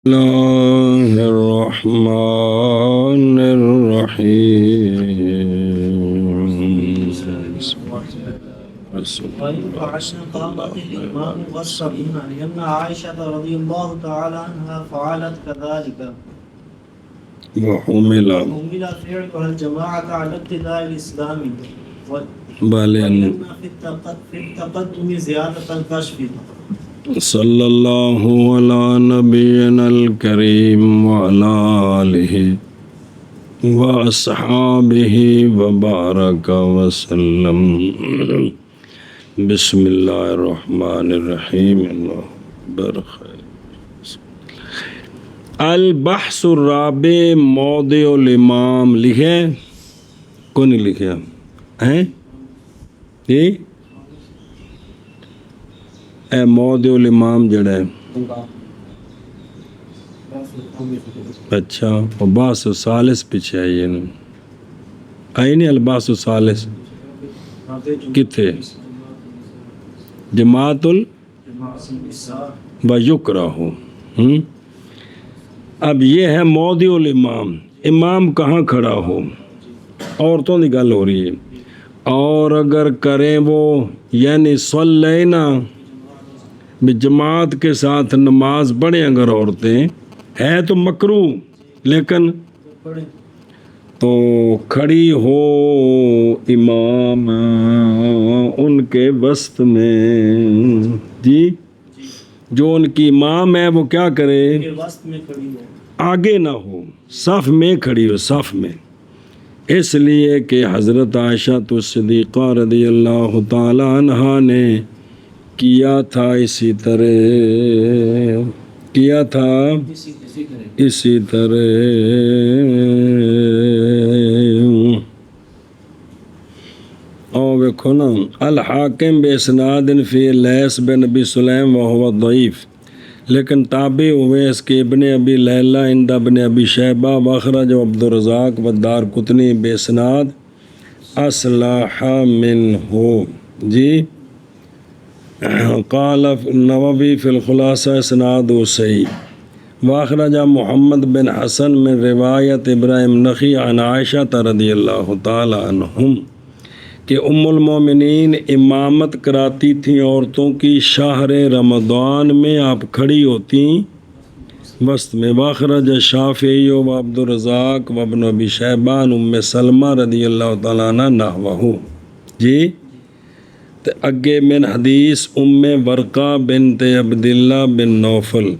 الله الرحمن الرحيم. قامت الإمام والسبعين لأن عائشة رضي الله تعالى عنها فعلت كذلك وحمل فعلها الجماعة على ابتداء الإسلام بالين في التقدم زيادة الكشف. صلى الله على نبينا الكريم وعلى آله وأصحابه وبارك وسلم. بسم الله الرحمن الرحيم. اللہ برخیر. البحث الرابع موضع الامام لکھے کون نہیں لکھے ہیں جی اے موضع الامام جڑا ہے اچھا البحث الثالث پیچھے آئیے نا آئی نہیں البحث الثالث کتھے جماعت ویکرہ اب یہ ہے موضع الامام امام کہاں کھڑا ہو عورتوں کی گل ہو رہی ہے اور اگر کریں وہ یعنی صلینا جماعت کے ساتھ نماز پڑھیں اگر عورتیں ہے تو مکروہ لیکن تو کھڑی ہو امام ان کے وسط میں جی جو ان کی امام ہے وہ کیا کرے آگے نہ ہو صف میں کھڑی ہو صف میں اس لیے کہ حضرت عائشہ صدیقہ رضی اللہ تعالی عنہا نے کیا تھا اسی طرح اور ویکھو نا الحاکم باسناد فی لیث بن ابی سلیم وہو ضعیف لیکن تابع ہوئے اس کے ابن ابی لیلہ عند ابن ابی شیبہ واخرج عبد الرزاق والدارقطنی باسناد اصلح منہ جی قال نووی فی الخلاصہ اسناد صحیح واخرج محمد بن حسن من روایت ابراہیم نخی عن عائشہ رضی اللہ تعالی عنہم کہ ام المومنین امامت کراتی تھیں عورتوں کی شہر رمضان میں آپ کھڑی ہوتی وسط میں واخرج شافعی و عبد الرزاق و ابن ابی شیبان ام سلمہ رضی اللہ تعالیٰ عنہ نحوہ جی تو اگے من حدیث ام ورقہ بنت عبداللہ بن نوفل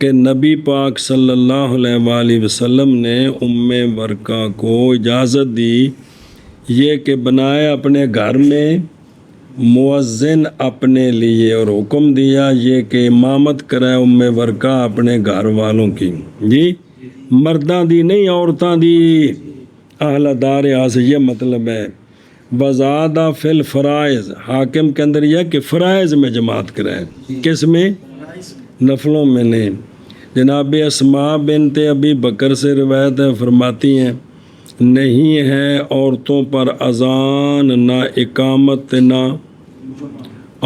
کہ نبی پاک صلی اللہ علیہ وآلہ وسلم نے ام ورقہ کو اجازت دی یہ کہ بنائے اپنے گھر میں مؤذن اپنے لیے اور حکم دیا یہ کہ امامت کرائے ام ورقہ اپنے گھر والوں کی جی مرداں دی نہیں عورتاں دی اہل دار آس یہ مطلب ہے وزادہ فی الفرائض حاکم کے اندر یہ کہ فرائض میں جماعت کرائے کس میں نفلوں میں نہیں جناب اسماء بنت ابی بکر سے روایت ہے فرماتی ہیں نہیں ہے عورتوں پر اذان نہ اقامت نہ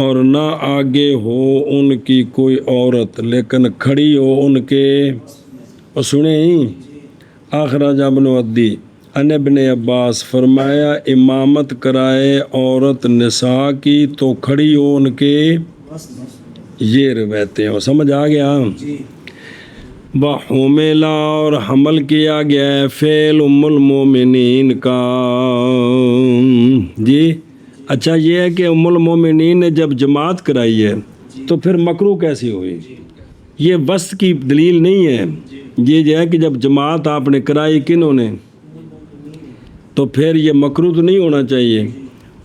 اور نہ آگے ہو ان کی کوئی عورت لیکن کھڑی ہو ان کے اور سنیں اخرج ابن عدی ان ابن عباس فرمایا امامت کرائے عورت نساء کی تو کھڑی ہو ان کے یہ روایتیں ہو سمجھ آ گیا وحملا اور حمل کیا گیا ہے فعل ام المومنین کا جی اچھا یہ ہے کہ ام المومنین نے جب جماعت کرائی ہے تو پھر مکروہ کیسی ہوئی یہ وسط کی دلیل نہیں ہے یہ ہے کہ جب جماعت آپ نے کرائی کنہوں نے تو پھر یہ مکروہ تو نہیں ہونا چاہیے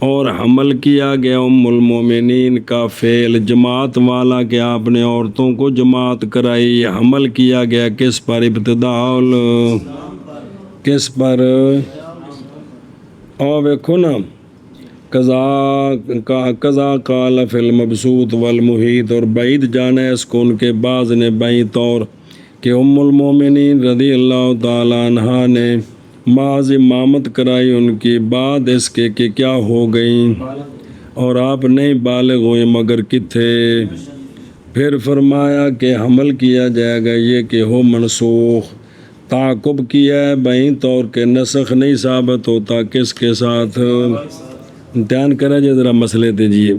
اور حمل کیا گیا ام المومنین کا فعل جماعت والا کہ آپ نے عورتوں کو جماعت کرائی حمل کیا گیا کس پر ابتداء کس پر اور ویکھو نا قضا قال فی المبسوط والمحیط اور بعید جانا ہے اس کو ان کے بعض نے بعید طور کہ ام المومنین رضی اللہ تعالی عنہ نے معاذ امامت کرائی ان کی بعد اس کے کہ کیا ہو گئیں اور آپ نہیں بالغ ہوئے مگر کتھے پھر فرمایا کہ حمل کیا جائے گا یہ کہ ہو منسوخ، تعاقب کیا ہے بین طور کے نسخ نہیں ثابت ہوتا کس کے ساتھ؟ دھیان کرا جائے ذرا مسئلے دیجیے۔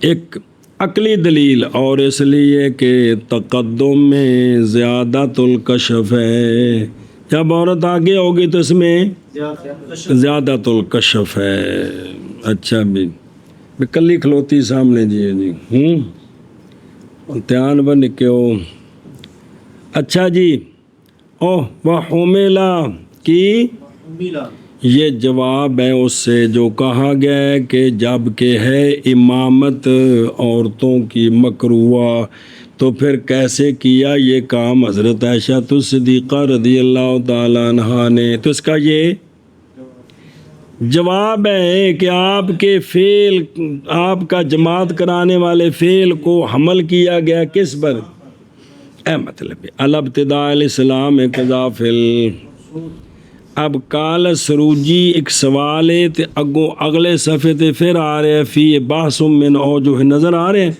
ایک عقلی دلیل، اور اس لیے کہ تقدم میں زیادۃ الکشف ہے، جب عورت آگے ہوگی تو اس میں زیادۃ الکشف ہے۔ اچھا بھی کلی کھلوتی سامنے جی دھیان بن کے ہو۔ اچھا جی، وحملا کی یہ جواب ہے اس سے جو کہا گیا ہے کہ جب کہ ہے امامت عورتوں کی مکروہ، تو پھر کیسے کیا یہ کام حضرت عائشہ صدیقہ رضی اللہ تعالیٰ عنہا نے؟ تو اس کا یہ جواب ہے کہ آپ کے فعل، آپ کا جماعت کرانے والے فعل کو حمل کیا گیا کس پر؟ اے مطلب الابتداء الاسلام قضا فل۔ اب کال سروجی ایک سوال ہے تے اگوں اگلے صفحے تے پھر آ رہے فی بحث من اوجہ نظر آ رہے ہیں،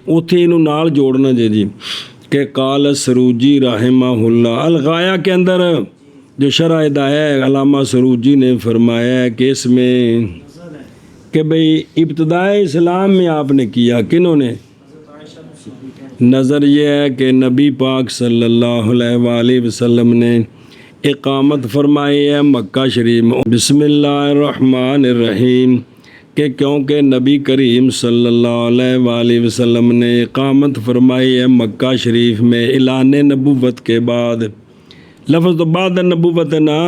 اتھے انہوں نال جوڑنا جی کہ کال سروجی رحمہ اللہ الغایہ کے اندر جو شرح ہے علامہ سروجی نے فرمایا ہے کہ اس میں کہ بھئی ابتدائے اسلام میں آپ نے کیا، کنہوں نے؟ نظر یہ ہے کہ نبی پاک صلی اللہ علیہ وآلہ وسلم نے اقامت فرمائی ہے مکہ شریف میں، بسم اللہ الرحمن الرحیم، کہ کیونکہ نبی کریم صلی اللہ علیہ وآلہ وسلم نے اقامت فرمائی ہے مکہ شریف میں اعلان نبوت کے بعد، لفظ تو بعد نبوت ہے نا،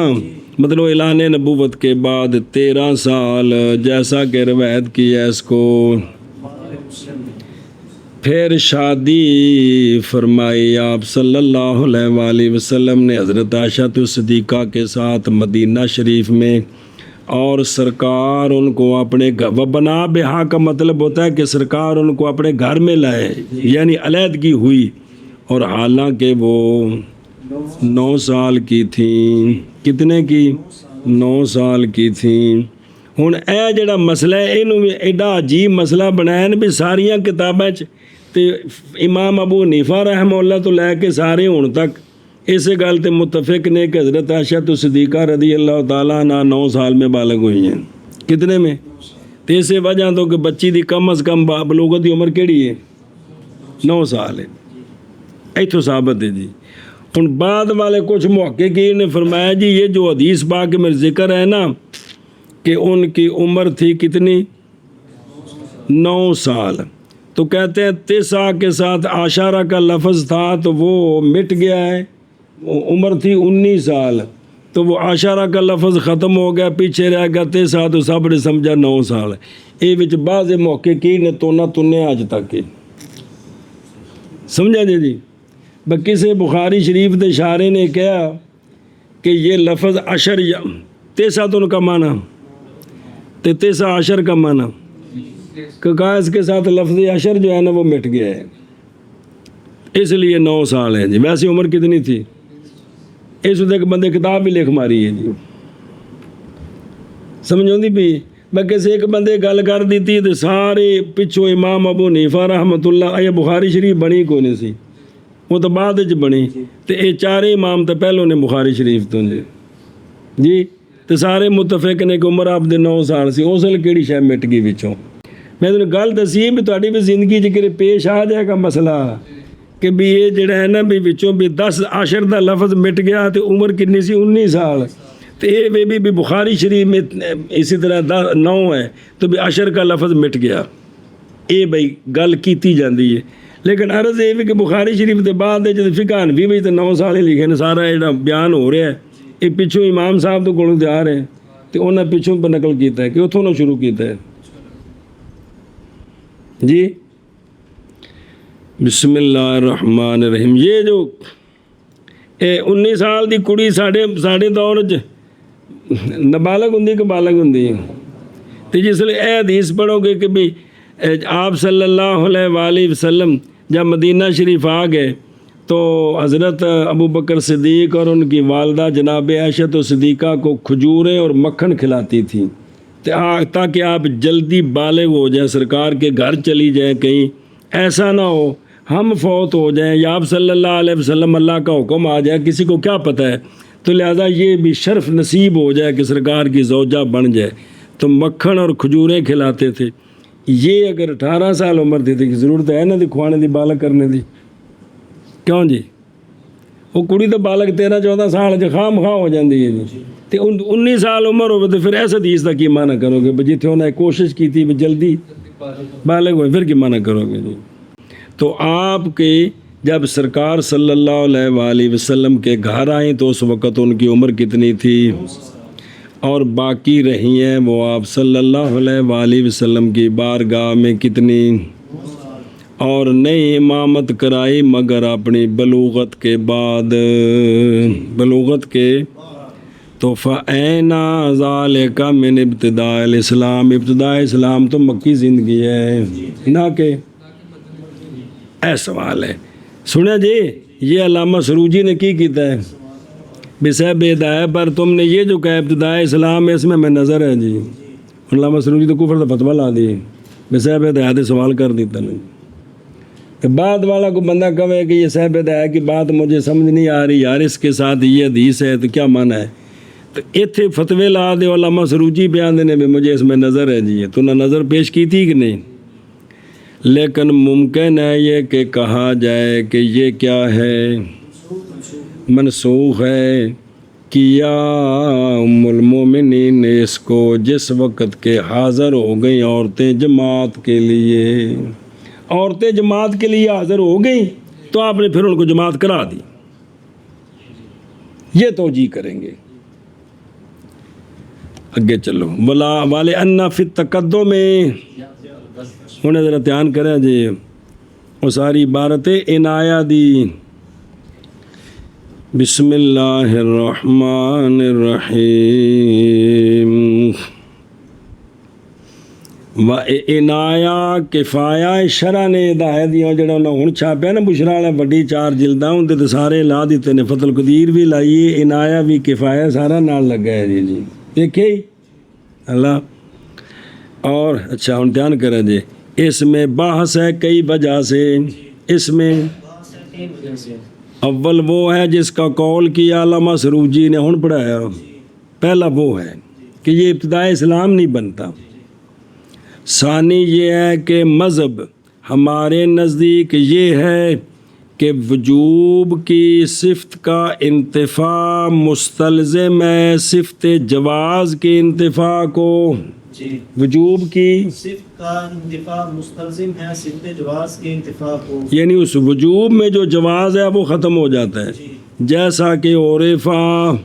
مطلب اعلان نبوت کے بعد 13 سال، جیسا کہ روایت کی ہے اس کو۔ پھر شادی فرمائی آپ صلی اللہ علیہ وآلہ وسلم نے حضرت عائشہ صدیقہ کے ساتھ مدینہ شریف میں، اور سرکار ان کو اپنے بنا بہا کا مطلب ہوتا ہے کہ سرکار ان کو اپنے گھر میں لائے، یعنی علیحدگی ہوئی، اور حالانکہ وہ 9 سال کی تھیں۔ کتنے کی؟ 9 سال کی تھیں۔ ہن اے جڑا مسئلہ ہے اینوں بھی ایڈا عجیب مسئلہ بنایا نا بھی ساریاں کتاباں چ تے امام ابو حنیفہ رحمہ اللہ تو لے کے سارے ہن تک اسے گل تے متفق نے کہ حضرت عائشہ صدیقہ رضی اللہ تعالیٰ عنہ 9 سال میں بالغ ہوئی ہیں۔ کتنے میں؟ تے اسے وجہ تو کہ بچی دی کم از کم بلوغت دی عمر کیڑی ہے؟ 9 سال ہے، ایتھوں ثابت ہے جی۔ ہن بعد والے کچھ محققین نے فرمایا جی یہ جو حدیث پاک میں ذکر ہے نا کہ ان کی عمر تھی کتنی؟ 9 سال، تو کہتے ہیں 9 کے ساتھ عاشرہ کا لفظ تھا تو وہ مٹ گیا ہے، عمر تھی 19 سال، تو وہ عاشرہ کا لفظ ختم ہو گیا، پیچھے رہ گیا 9 تو سب نے سمجھا 9 سال۔ یہ وچ بعض محققین نے تونا تنے آج تک کے سمجھا جی۔ کسی بخاری شریف دے اشارے نے کہا کہ یہ لفظ عشر 9 تو ان کا معنی تے 9 عشر کا معنی کہ کہا اس کے ساتھ لفظ عشر جو ہے نا وہ مٹ گیا ہے، اس لیے 9 سال ہے جی۔ ویسے عمر کتنی تھی؟ اس وقت ایک بندے کتاب بھی لکھ ماری ہے جی، سمجھو دی بھی میں کسی ایک بندے گل کر دیتی تو سارے پچھو امام ابو حنیفہ رحمۃ اللہ، یہ بخاری شریف بنی کو نہیں سی، وہ تو بعد وچ بنی، تو یہ 4 امام تو پہلوں نے بخاری شریف تو جی، تو سارے متفق نے کہ عمر آپ دے 9 سال سی، اس ویلے کیڑی شے مٹ گئی وچوں۔ میں تمہیں گل دسی بھی تہاڈی بھی زندگی چ پیش آ جائے گا مسئلہ کہ بھی یہ جڑا ہے نا بھی وچوں بھی 10 عشر دا لفظ مٹ گیا تو عمر کتنی سی؟ 19 سال، تو یہ بھی بخاری شریف میں اسی طرح 9 ہے تو بھی عشر کا لفظ مٹ گیا، یہ بھائی گل کیتی جاندی ہے۔ لیکن عرض یہ بھی کہ بخاری شریف کے بعد جب فقہ حنفی بھی تو 9 سال ہی لکھے نے، سارا جڑا بیان ہو رہا ہے یہ پچھوں امام صاحب تو کولوں آ رہے ہیں، تو انہیں پچھوں پر نقل کیتا ہے کہ اتوں نہ شروع کیتا ہے جی۔ بسم اللہ الرحمن الرحیم۔ یہ جو 19 سال دی کڑی ساڑے دور نابالغ ہوں کہ بالغ ہوں، تو جس لئے اے حدیث پڑھو گے کہ بھی آپ صلی اللہ علیہ وآلہ وسلم جب مدینہ شریف آ گئے تو حضرت ابو بکر صدیق اور ان کی والدہ جناب عائشہ صدیقہ کو کھجوریں اور مکھن کھلاتی تھیں، تاکہ آپ جلدی بالغ ہو جائیں، سرکار کے گھر چلی جائیں، کہیں ایسا نہ ہو ہم فوت ہو جائیں یا آپ صلی اللہ علیہ وسلم اللہ کا حکم آ جائے، کسی کو کیا پتہ ہے، تو لہٰذا یہ بھی شرف نصیب ہو جائے کہ سرکار کی زوجہ بن جائے۔ تو مکھن اور کھجوریں کھلاتے تھے۔ یہ اگر 18 سال عمر تھی تو ضرورت ہے نا دی کھوانے دی، بالغ کرنے دی، کیوں جی؟ وہ کڑی تو بالغ 13-14 سال خواہ مخواہ ہو جاتی ہے جی، تو 19 سال عمر ہوگی تو پھر ایسا حدیث کا کی معنی کرو گے؟ جتنے انہوں نے کوشش کی تھی جلدی بالغ ہوئے، پھر کی معنی کرو گے جی؟ تو آپ کے جب سرکار صلی اللہ علیہ وآلہ وسلم کے گھر آئیں تو اس وقت ان کی عمر کتنی تھی؟ اور باقی رہی ہیں وہ آپ صلی اللہ علیہ وآلہ وسلم کی بارگاہ میں کتنی؟ اور نہیں امامت کرائی مگر اپنی بلوغت کے بعد، بلوغت کے۔ تو فَأَيْنَ ذَلِكَ مِنْ ابتداء الاسلام، ابتداء اسلام تو مکی زندگی ہے نہ کہ اے سوال ہے۔ سنیں جی، یہ علامہ سروجی نے کی کیتا ہے بسبب ہدایت پر، تم نے یہ جو کہا ابتداء اسلام ہے، اس میں نظر ہے جی۔ علامہ سروجی تو کفر کا فتویٰ لا دی، بسبب ہدایت سوال کر دیتا نہیں۔ بعد والا کو بندہ کہے کہ یہ صاحب ہدایت کی بات مجھے سمجھ نہیں آ رہی یار، اس کے ساتھ یہ حدیث ہے تو کیا معنی ہے؟ تو اتنے فتوے لا دے علامہ سروجی بیان دینے میں مجھے اس میں نظر ہے جی، تو نہ نظر پیش کی تھی کہ نہیں؟ لیکن ممکن ہے یہ کہ کہا جائے کہ یہ کیا ہے، منسوخ ہے، کیا ام المومنین نے اس کو جس وقت کے حاضر ہو گئیں عورتیں جماعت کے لیے، عورتیں جماعت کے لیے حاضر ہو گئیں تو آپ نے پھر ان کو جماعت کرا دی، یہ توجیہ کریں گے۔ اگے چلو، ولا والے انا فی التقدم میں انہیں ذرا دھیان کریں جی، وہ ساری عبارت عنایہ دی۔ بسم اللہ الرحمن الرحیم۔ و عنایہ کفایہ شرع نے ہدایت دیاں جڑا انہوں ہن چھاپیا نا بشرا والا وڈی 4 جلداں اندے تے سارے لا دیتے نے، فتح القدیر بھی لائیے، عنایہ بھی کفایہ سارا نال لگا ہے جی جی، دیکھے اللہ۔ اور اچھا ہن دھیان کریں جی، اس میں بحث ہے کئی وجہ سے، اس میں اول وہ ہے جس کا قول کیا علامہ سروجی نے ہن پڑھایا، پہلا وہ ہے کہ یہ ابتداء اسلام نہیں بنتا، ثانی یہ ہے کہ مذہب ہمارے نزدیک یہ ہے کہ وجوب کی صفت کا انتفاع مستلزم ہے صفت جواز کے انتفاع کو، وجوب کی صفت کا انتفاع مستلزم ہے صفت جواز کے انتفاع کو، یعنی اس وجوب میں جو جواز ہے وہ ختم ہو جاتا ہے، جیسا کہ عرفہ۔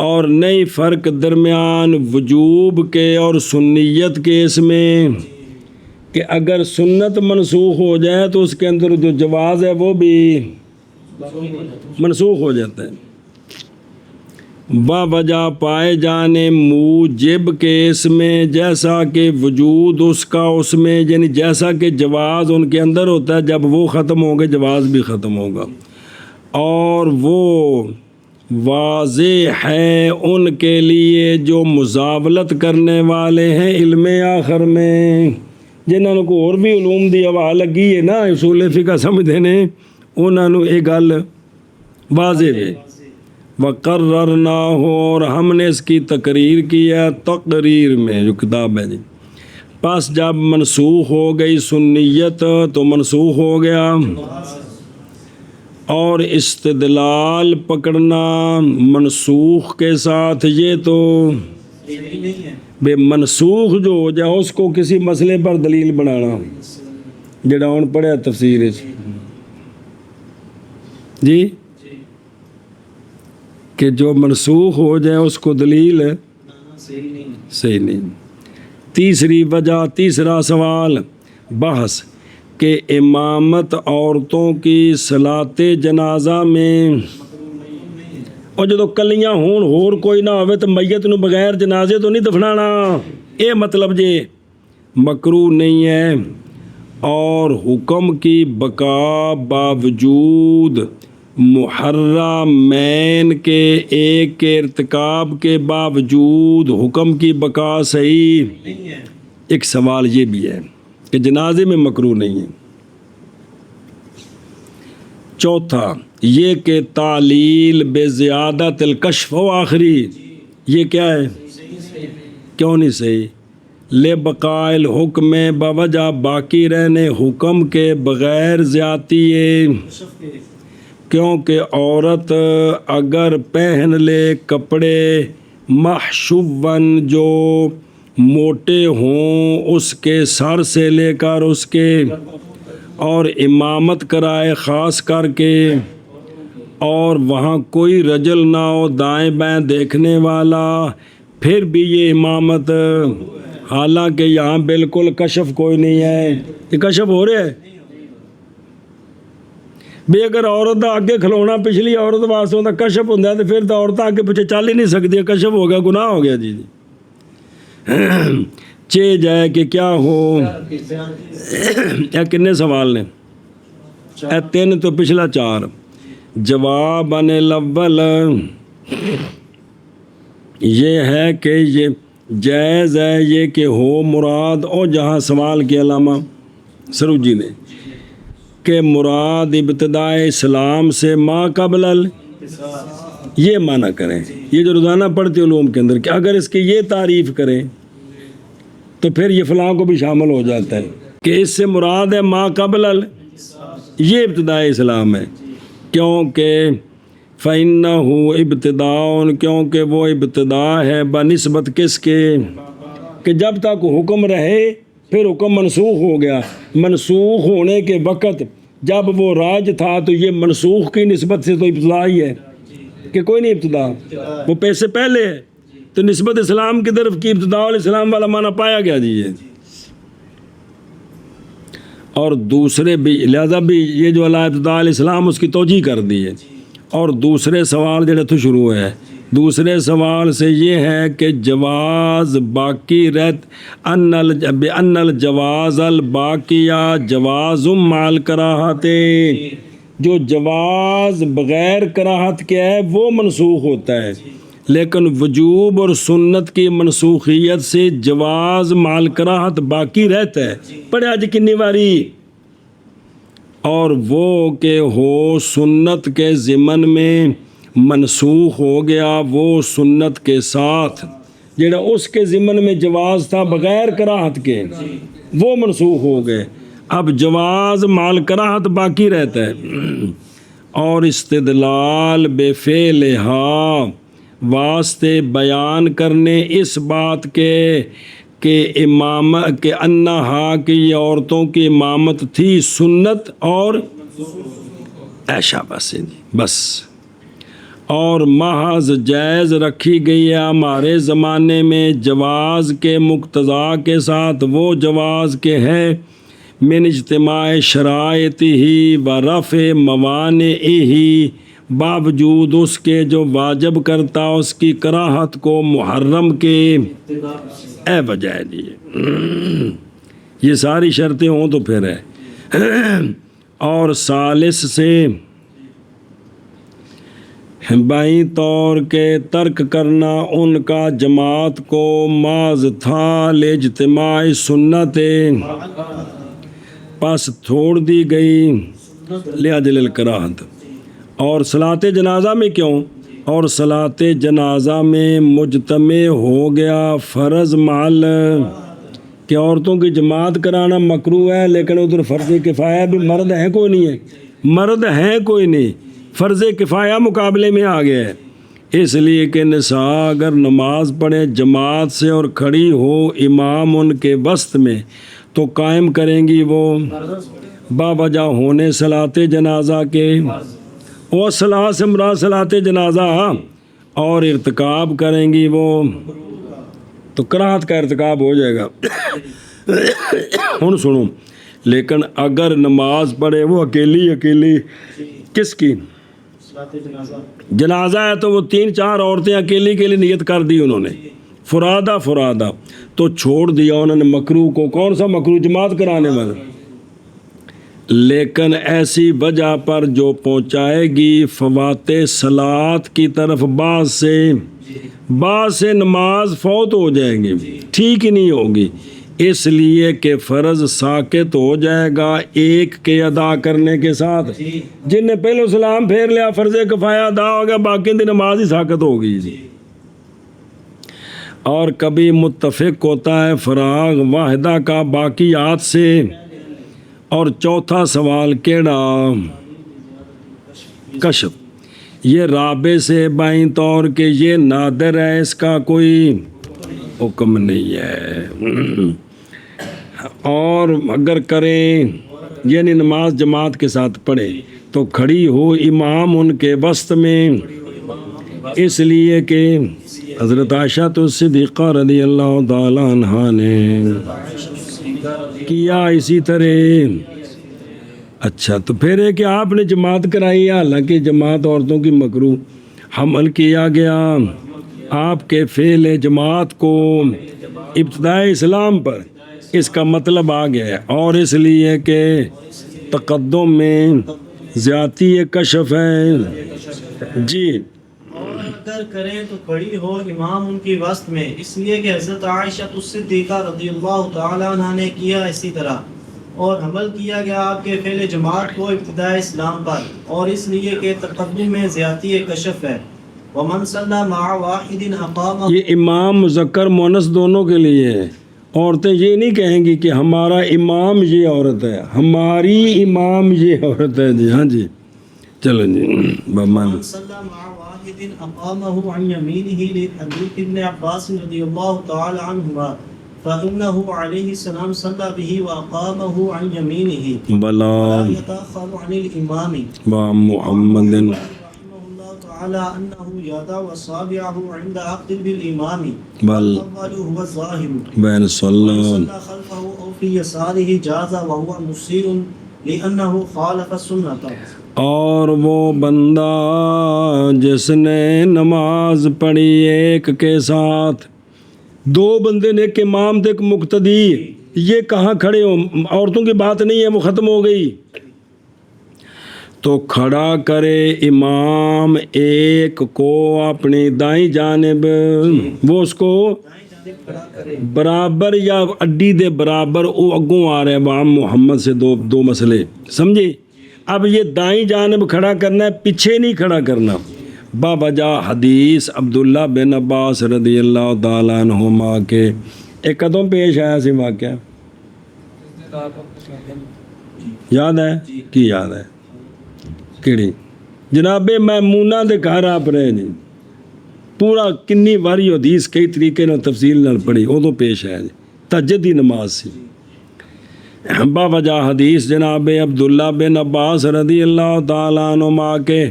اور نئی فرق درمیان وجوب کے اور سنیت کے اس میں کہ اگر سنت منسوخ ہو جائے تو اس کے اندر جو جواز ہے وہ بھی منسوخ ہو جاتا ہے۔ وجہ پائے جانے موجب کے اس میں جیسا کہ وجود اس کا اس میں، یعنی جیسا کہ جواز ان کے اندر ہوتا ہے، جب وہ ختم ہوں گے جواز بھی ختم ہوگا۔ اور وہ واضح ہے ان کے لیے جو مزاولت کرنے والے ہیں علم آخر میں، جنہوں کو اور بھی علوم دی ہوا لگی ہے نا اصول فقہ سمجھتے ہیں، انہوں نے یہ گل واضح ہے۔ وقررنا ہو، اور ہم نے اس کی تقریر کی ہے تقریر میں جو کتاب ہے جی۔ پس جب منسوخ ہو گئی سنیت تو منسوخ ہو گیا، اور استدلال پکڑنا منسوخ کے ساتھ یہ تو بے منسوخ جو ہو جائے اس کو کسی مسئلے پر دلیل بنانا، جڑا ہن پڑھیا تفسیر جی، کہ جو منسوخ ہو جائے اس کو دلیل صحیح نہیں۔ تیسری وجہ، تیسرا سوال بحث کہ امامت عورتوں کی صلاۃ جنازہ میں، اور جدو کلیاں ہون ہور کوئی نہ ہوئے تو میت نو بغیر جنازے تو نہیں دفنانا، یہ مطلب جی مکروہ نہیں ہے۔ اور حکم کی بقا باوجود محرمین کے ایک کے ارتکاب کے باوجود حکم کی بقا صحیح؟ نہیں ہے۔ ایک سوال یہ بھی ہے کہ جنازے میں مکروہ نہیں ہے۔ چوتھا یہ کہ تعلیل بے زیادت الکشف و آخری، یہ کیا ہے؟ کیوں نہیں صحیح؟ لے بقائل حکم بوجہ باقی رہنے حکم کے بغیر زیادتی ہے، کشف کے کیونکہ عورت اگر پہن لے کپڑے محشوباً جو موٹے ہوں اس کے سر سے لے کر اس کے، اور امامت کرائے خاص کر کے، اور وہاں کوئی رجل نہ ہو دائیں بائیں دیکھنے والا، پھر بھی یہ امامت، حالانکہ یہاں بالکل کشف کوئی نہیں ہے، یہ کشف ہو رہا ہے بھی اگر عورت آگے کھلونا پچھلی عورت واسطے ہوتا کشف ہوتا ہے تو پھر تو عورت آگے پیچھے چل ہی نہیں سکتی، کشف ہو گیا، گناہ ہو گیا جی۔ چے جائے کہ کیا ہو، یہ کتنے سوال نے؟ اے 3 تو پچھلا 4۔ جواب ان الاول یہ ہے کہ یہ جائز ہے یہ کہ ہو مراد، اور جہاں سوال کیا علامہ سروجی نے کہ مراد ابتدائے اسلام سے ما قبل یہ معنی کریں، یہ جو روزانہ پڑھتے علوم کے اندر کہ اگر اس کی یہ تعریف کریں تو پھر یہ فلاں کو بھی شامل ہو جاتا ہے کہ اس سے مراد ہے ما قبل یہ ابتدائے اسلام ہے، کیونکہ فَإِنَّهُ ابتداء، کیونکہ وہ ابتدا ہے بنسبت کس کے، کہ جب تک حکم رہے پھر حکم منسوخ ہو گیا، منسوخ ہونے کے وقت جب وہ راج تھا تو یہ منسوخ کی نسبت سے تو ابتدا ہی ہے کہ کوئی نہیں ابتدا، وہ پیسے پہلے ہے تو نسبت اسلام کی طرف کی ابتداء الاسلام والا معنی پایا گیا جی یہ۔ اور دوسرے بھی لہذا بھی یہ جو اللہ ابتداء الاسلام اس کی توجیہ کر دی ہے۔ اور دوسرے سوال جڑے تو شروع ہے، دوسرے سوال سے یہ ہے کہ جواز باقی رہت ان الجواز الباقیہ جواز مع الکراہت، جو جواز بغیر کراہت کے ہے وہ منسوخ ہوتا ہے، لیکن وجوب اور سنت کی منسوخیت سے جواز مع الکراہت باقی رہتا ہے۔ پڑھے آج کنی باری؟ اور وہ کہ ہو سنت کے ضمن میں منسوخ ہو گیا، وہ سنت کے ساتھ جڑا اس کے ضمن میں جواز تھا بغیر کراہت کے وہ منسوخ ہو گئے، اب جواز مال کراہت باقی رہتا ہے۔ اور استدلال بے فعلہا واسطے بیان کرنے اس بات کے کہ امامت کہ انہا کہ یہ عورتوں کی امامت تھی سنت اور ایشا بس اور محض جائز رکھی گئی ہے ہمارے زمانے میں جواز کے مقتضا کے ساتھ، وہ جواز کے ہے من اجتماع شرائط ہی و رفع موانع ہی، باوجود اس کے جو واجب کرتا اس کی کراہت کو محرم کے اے وجہ جی، یہ ساری شرطیں ہوں تو پھر ہے۔ اور ثالث سے بائیں طور کے ترک کرنا ان کا جماعت کو ماض تھا لاجتماع سنت، پس چھوڑ دی گئی لاجل الکراہت۔ اور صلاۃ جنازہ میں کیوں؟ اور صلاۃ جنازہ میں مجتمع ہو گیا فرض مال کہ عورتوں کی جماعت کرانا مکروہ ہے، لیکن ادھر فرض کفایہ بھی مرد ہیں کوئی نہیں ہے، مرد ہیں کوئی نہیں، فرض کفایہ مقابلے میں آ گیا ہے، اس لیے کہ نساء اگر نماز پڑھیں جماعت سے اور کھڑی ہو امام ان کے وسط میں تو قائم کریں گی وہ باوجہ ہونے صلاۃ جنازہ کے، وہ صلاح سے مراد صلاۃ جنازہ، اور ارتکاب کریں گی وہ تو کراہت کا ارتکاب ہو جائے گا۔ ہن سنو، لیکن اگر نماز پڑھے وہ اکیلی کس کی جنازہ ہے تو وہ 3-4 عورتیں اکیلی کے لیے نیت کر دی انہوں نے فرادہ تو چھوڑ دیا انہوں نے مکروہ کو، کون سا مکروہ؟ جماعت کرانے والا، لیکن ایسی وجہ پر جو پہنچائے گی فوات صلات کی طرف بعض سے نماز فوت ہو جائے گی، ٹھیک ہی نہیں ہوگی، اس لیے کہ فرض ساقط ہو جائے گا ایک کے ادا کرنے کے ساتھ۔ جن نے پہلو سلام پھیر لیا فرض کفایہ ادا ہو گیا، باقی دی نماز ہی ساقط ہوگی جی۔ اور کبھی متفق ہوتا ہے فراغ واحدہ کا باقیات سے۔ اور چوتھا سوال کیڑا؟ کشف۔ یہ رابع سے بائیں طور کہ یہ نادر ہے، اس کا کوئی حکم نہیں ہے۔ اور اگر کریں یعنی نماز جماعت کے ساتھ پڑھے تو کھڑی ہو امام ان کے وسط میں، اس لیے کہ حضرت عائشہ صدیقہ رضی اللہ تعالی عنہا نے کیا اسی طرح۔ اچھا تو پھر ہے کہ آپ نے جماعت کرائی، حالانکہ جماعت عورتوں کی مکروہ، حمل کیا گیا آپ کے فعل جماعت کو ابتدائے اسلام پر، اس کا مطلب آ گیا ہے، اور اس لیے کہ تقدم میں زیادتی کشف ہے جی۔ اور اگر کریں تو کھڑی ہو امام ان کی وسط میں، اس لیے کہ حضرت عائشہ صدیقہ رضی اللہ تعالی عنہ نے کیا اسی طرح، اور حمل کیا گیا آپ کے فعل جماعت کو ابتدائے اسلام پر، اور اس لیے کہ تقدم میں زیادتی کشف ہے۔ ومن صلی مع واحد اقام، یہ امام مذکر مونث دونوں کے لیے ہے۔ عورتیں یہ نہیں کہیں گی کہ ہمارا امام یہ عورت ہے، ہماری امام یہ عورت ہے جی۔ ہاں جی چلو جی۔ ومن صلی مع واحد اقامه عن يمينه لحديث ابن عباس رضی اللہ تعالی عنہما فإنه علیہ السلام صلی به وأقامه عن يمينه بلا يتأخر عن الإمام محمد رحمه الله تعالى أنه يضع أصابعه عند عقد بالإمام بل والأول هو الظاهر بین صلی صلى خلفه أو في يساره جاز وهو مسيء لأنه خالف السنة۔ اور وہ بندہ جس نے نماز پڑھی ایک کے ساتھ، دو بندے نے، ایک امام تھے ایک مقتدی، یہ کہاں کھڑے ہو، عورتوں کی بات نہیں ہے، وہ ختم ہو گئی، تو کھڑا کرے امام ایک کو اپنی دائیں جانب، وہ اس کو برابر یا اڈی دے برابر، وہ اگوں آ رہے ہیں عام محمد سے دو مسئلے سمجھے۔ اب یہ دائیں جانب کھڑا کرنا ہے، پیچھے نہیں کھڑا کرنا۔ بابجا حدیث عبداللہ بن عباس رضی اللہ تعالیٰ عنہما کے ایک قدم پیش آیا سی واقعہ، یاد ہے کی یاد ہے کیڑی؟ جناب میمونہ دے گھر آپ رہے جی، پورا کنی واری حدیث کئی طریقے نال تفصیل نال پڑھی، ادو پیش آیا جی، تہجد دی نماز سی۔ باوجہ حدیث جناب عبداللہ بن عباس رضی اللہ تعالیٰ عنہما کے،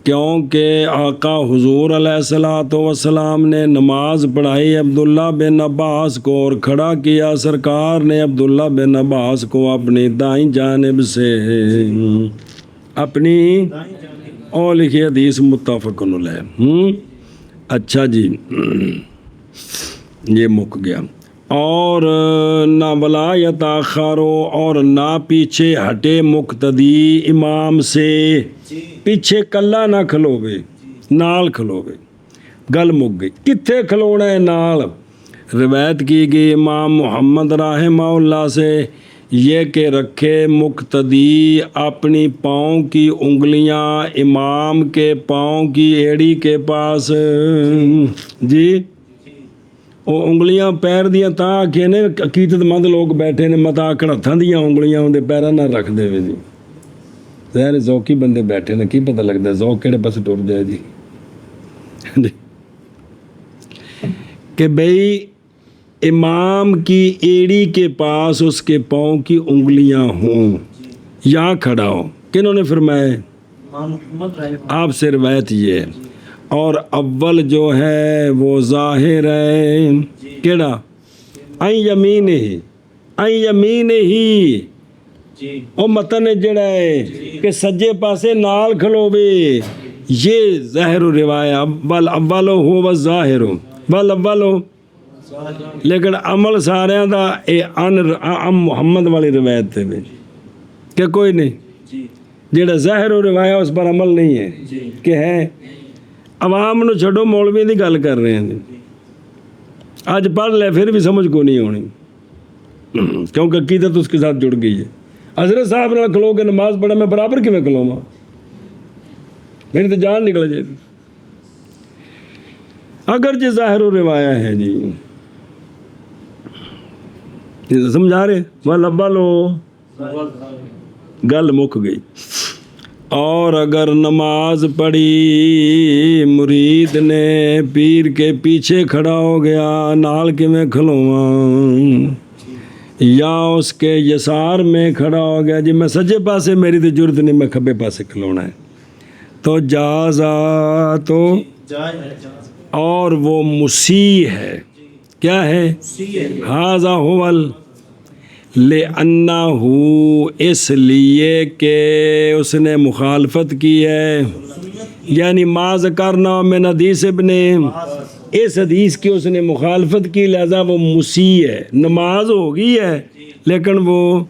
کیونکہ آقا حضور علیہ الصلوۃ والسلام نے نماز پڑھائی عبداللہ بن عباس کو اور کھڑا کیا، سرکار نے عبداللہ بن عباس کو اپنی دائیں جانب سے، اپنی اور لکھی حدیث متفق علیہ۔ اچھا جی یہ مک گیا۔ اور نہ ولا یتاخرو، اور نہ پیچھے ہٹے مقتدی امام سے، پیچھے کلا نہ کھلوے، نال کھلوے، گل مک گئی۔ کتھے کھلونا ہے نال؟ روایت کی گئی امام محمد رحمہ اللہ سے یہ کہ رکھے مقتدی اپنی پاؤں کی انگلیاں امام کے پاؤں کی ایڑی کے پاس جی، وہ انگلیاں پیر دیاں تا آکھے نے عقیدت مند لوگ بیٹھے نے متا آکڑ ہتھاں دیاں انگلیاں اندے پیراں نہ رکھ دے وے جی، ظاہر ذوقی بندے بیٹھے نے، کی پتہ لگتا ہے ذوق کہڑے پاس ٹر جائے جی کہ بھئی امام کی ایڑی کے پاس اس کے پاؤں کی انگلیاں ہوں یا کھڑا ہو۔ کنہوں نے فرمایا؟ آپ سے روایت یہ ہے۔ اور اول جو ہے وہ ظاہر ہے، کیڑا؟ این یمین ہی، این یمین ہی، او متن جڑا ہے کہ سجے پاسے نال کھلوے، یہ ظاہر روایت اول اول ہو ظاہر ول اول ہو، لیکن عمل سارے دا اے ان محمد والی روایت تے کہ کوئی نہیں؟ جی جڑا ظاہر و روایہ اس پر عمل نہیں ہے جی کہ ہے عوام نو چھڈو، مولوی دی گل کر رہے ہیں. آج پڑھ لے پھر بھی سمجھ کو نہیں ہونی، کیونکہ عقیدت اس کے ساتھ جڑ گئی ہے. حضرت صاحب نال کھلو کے نماز پڑھا، میں برابر کیویں کھلواں؟ میری تو جان نکل جائے. اگر جی ظاہر و روایہ ہے جی، سمجھا رہے وہ لبا لو، گل مک گئی. اور اگر نماز پڑھی مرید نے پیر کے پیچھے کھڑا ہو گیا، نال کیویں کھلواں؟ یا اس کے یسار میں کھڑا ہو گیا، جی میں سجے پاسے میری تو ضرورت نہیں، میں کھبے پاسے کھلونا ہے، تو جازا تو جائز اور وہ مسیح ہے. کیا ہے؟ ھذا ھول لِأَنَّهُ، اس لیے کہ اس نے مخالفت کی ہے، یعنی ما ذکرنا من حدیث ابن، اس حدیث کی اس نے مخالفت کی، لہذا وہ مسیح ہے. نماز ہو گئی ہے لیکن وہ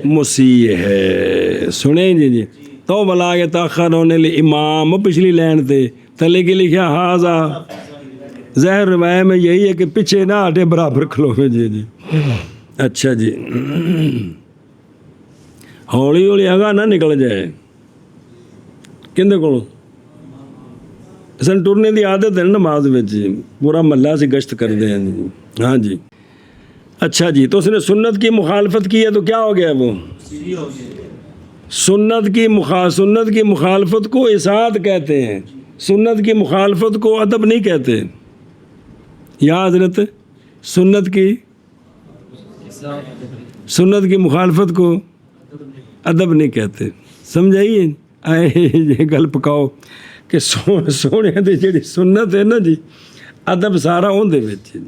مسیح ہے. سنیں جی تو ولا یتأخرون الامام، پچھلی لائن تے تلے کی لکھا ھذا، ظاہر روایہ میں یہی ہے کہ پیچھے نہ ہٹے، برابر کھلو گے. جی اچھا جی، ہولی ہولی اگا نہ نکل جائے. کندے کولوں سن ٹرنے دی عادت ہے نماز وچ، پورا محلہ سے گشت کرتے ہیں جی. ہاں جی اچھا جی، تو اس نے سنت کی مخالفت کی ہے تو کیا ہو گیا؟ وہ سنت کی مخالفت کو اصاعت کہتے ہیں، سنت کی مخالفت کو ادب نہیں کہتے. یا حضرت سنت کی مخالفت کو ادب نہیں کہتے. سمجھائیے یہ گل پکاؤ کہ سونے دی جڑی سنت ہے نا جی، ادب سارا اون دے وچ جی،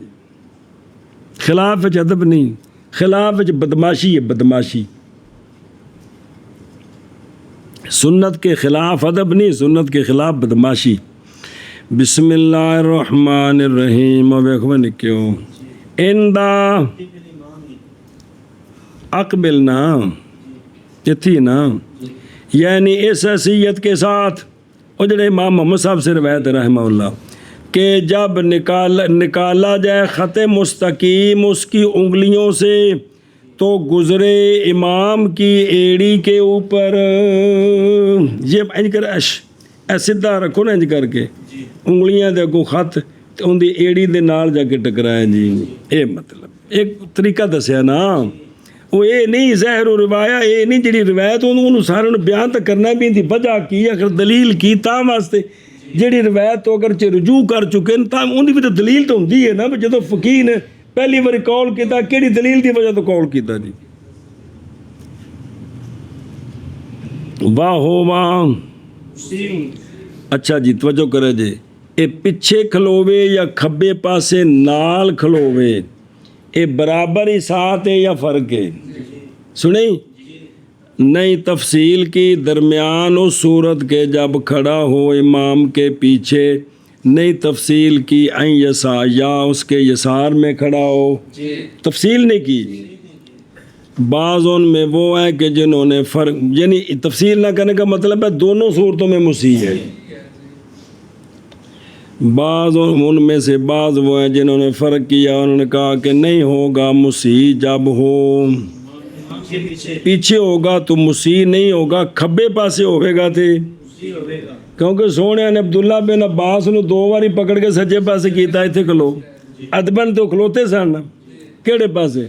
خلاف وچ ادب نہیں، خلاف وچ بدماشی ہے، بدماشی. سنت کے خلاف ادب نہیں، سنت کے خلاف بدماشی. بسم اللہ الرحمن الرحیم. ویکھو نکیو اندا اقبلنا تھی نا، یعنی اس حیثیت کے ساتھ وہ جڑے امام محمد صاحب سے روایت رحمہ اللہ کہ جب نکالا جائے خط مستقیم اس کی انگلیوں سے تو گزرے امام کی ایڑی کے اوپر. یہ انج کر سیدھا رکھو نا، انج کر کے انگلیاں دے اگوں خط ان دی ایڑی دے نال جا کے ٹکرائے جی. اے مطلب ایک طریقہ دسیا نا، وہ یہ نہیں ظاہر و روایہ، یہ نہیں جڑی روایت انہوں سارے بیان تک کرنا بھی دی وجہ کی، اگر دلیل کی تا واسطے. جڑی روایت تو اگر رجوع کر چکے ہیں تاں ان دی بھی تو دلیل تو ہوندی ہے نا. جدو فقیہ نے پہلی باری قول کیتا، کیڑی دلیل دی وجہ تو قول کیتا جی؟ واہ ہو واہ. اچھا جی توجہ کرے جی، اے پچھے کھلوے یا کھبے پاسے نال کھلوے، اے برابر ہی ساتھ ہے یا فرق ہے؟ سنیں نہیں تفصیل کی درمیان اس صورت کے جب کھڑا ہو امام کے پیچھے، نہیں تفصیل کی این یسا یا اس کے یسار میں کھڑا ہو، تفصیل نہیں کی. بعض ان میں وہ ہے کہ جنہوں نے فرق، یعنی تفصیل نہ کرنے کا مطلب ہے دونوں صورتوں میں مسیح ہے. بعض ان میں سے بعض وہ ہیں جنہوں نے فرق کیا، انہوں نے کہا کہ نہیں ہوگا مسیح جب ہو پیچھے ہوگا تو مسیح نہیں ہوگا، کھبے پاسے ہوئے گا تھے. کیونکہ سونے نے عبداللہ بن عباس نو 2 باری پکڑ کے سجے پاسے کیتا، ایتھے کھلو ادبن تو کھلوتے سن، کیڑے پاسے؟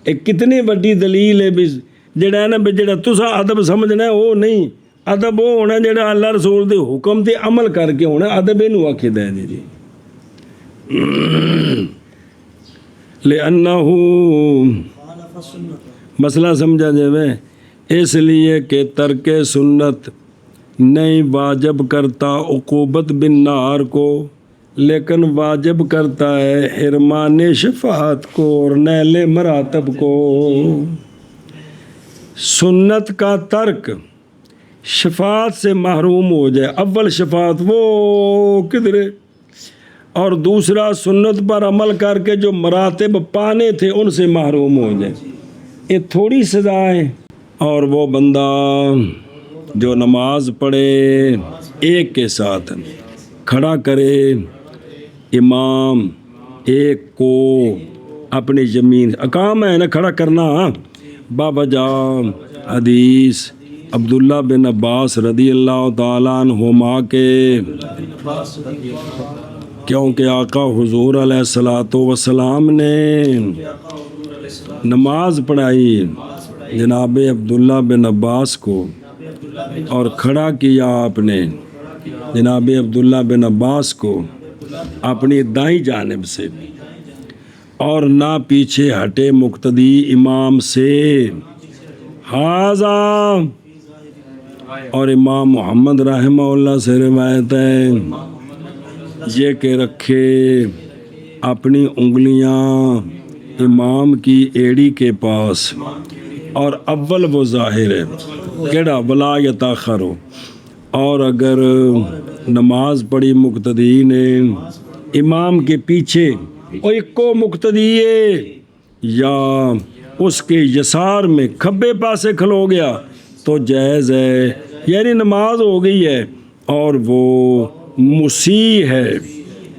ایک کتنی بڑی دلیل ہے بھی جڑا ہے نا، جڑا تسا ادب سمجھنا ہے وہ نہیں، ادب وہ ہونا جڑا اللہ رسول دے حکم تے عمل کر کے ہونا، ادب اینو آکھدا ہے جی. لِأَنَّهُ مسئلہ سمجھا جائے، اس لیے کہ ترک سنت نہیں واجب کرتا عقوبت بالنار کو، لیکن واجب کرتا ہے حرمان شفاعت کو اور نیل مراتب کو. سنت کا ترک شفاعت سے محروم ہو جائے، اول شفاعت وہ کدھرے، اور دوسرا سنت پر عمل کر کے جو مراتب پانے تھے ان سے محروم ہو جائے. یہ تھوڑی سزا ہے، اور وہ بندہ جو نماز پڑھے ایک کے ساتھ کھڑا کرے امام ایک کو اپنی زمین اقام ہے نا کھڑا کرنا بابا جان حدیث عبداللہ بن عباس رضی اللہ تعالیٰ عنہما کے کیونکہ آقا حضور علیہ الصلوۃ والسلام نے نماز پڑھائی جناب عبداللہ بن عباس کو اور کھڑا کیا آپ نے جناب عبداللہ بن عباس کو اپنی دائیں جانب سے اور نہ پیچھے ہٹے مقتدی امام سے حاضہ اور امام محمد رحمہ اللہ سے روایت ہے یہ کہ رکھے اپنی انگلیاں امام کی ایڑی کے پاس اور اول وہ ظاہر ہے کیڑا ولا یتاخر ہو اور اگر نماز پڑھی مقتدی نے امام کے پیچھے اور ایک کو مقتدی ہے یا اس کے یسار میں کھبے پاسے کھلو گیا تو جائز ہے یعنی نماز ہو گئی ہے اور وہ مسیح ہے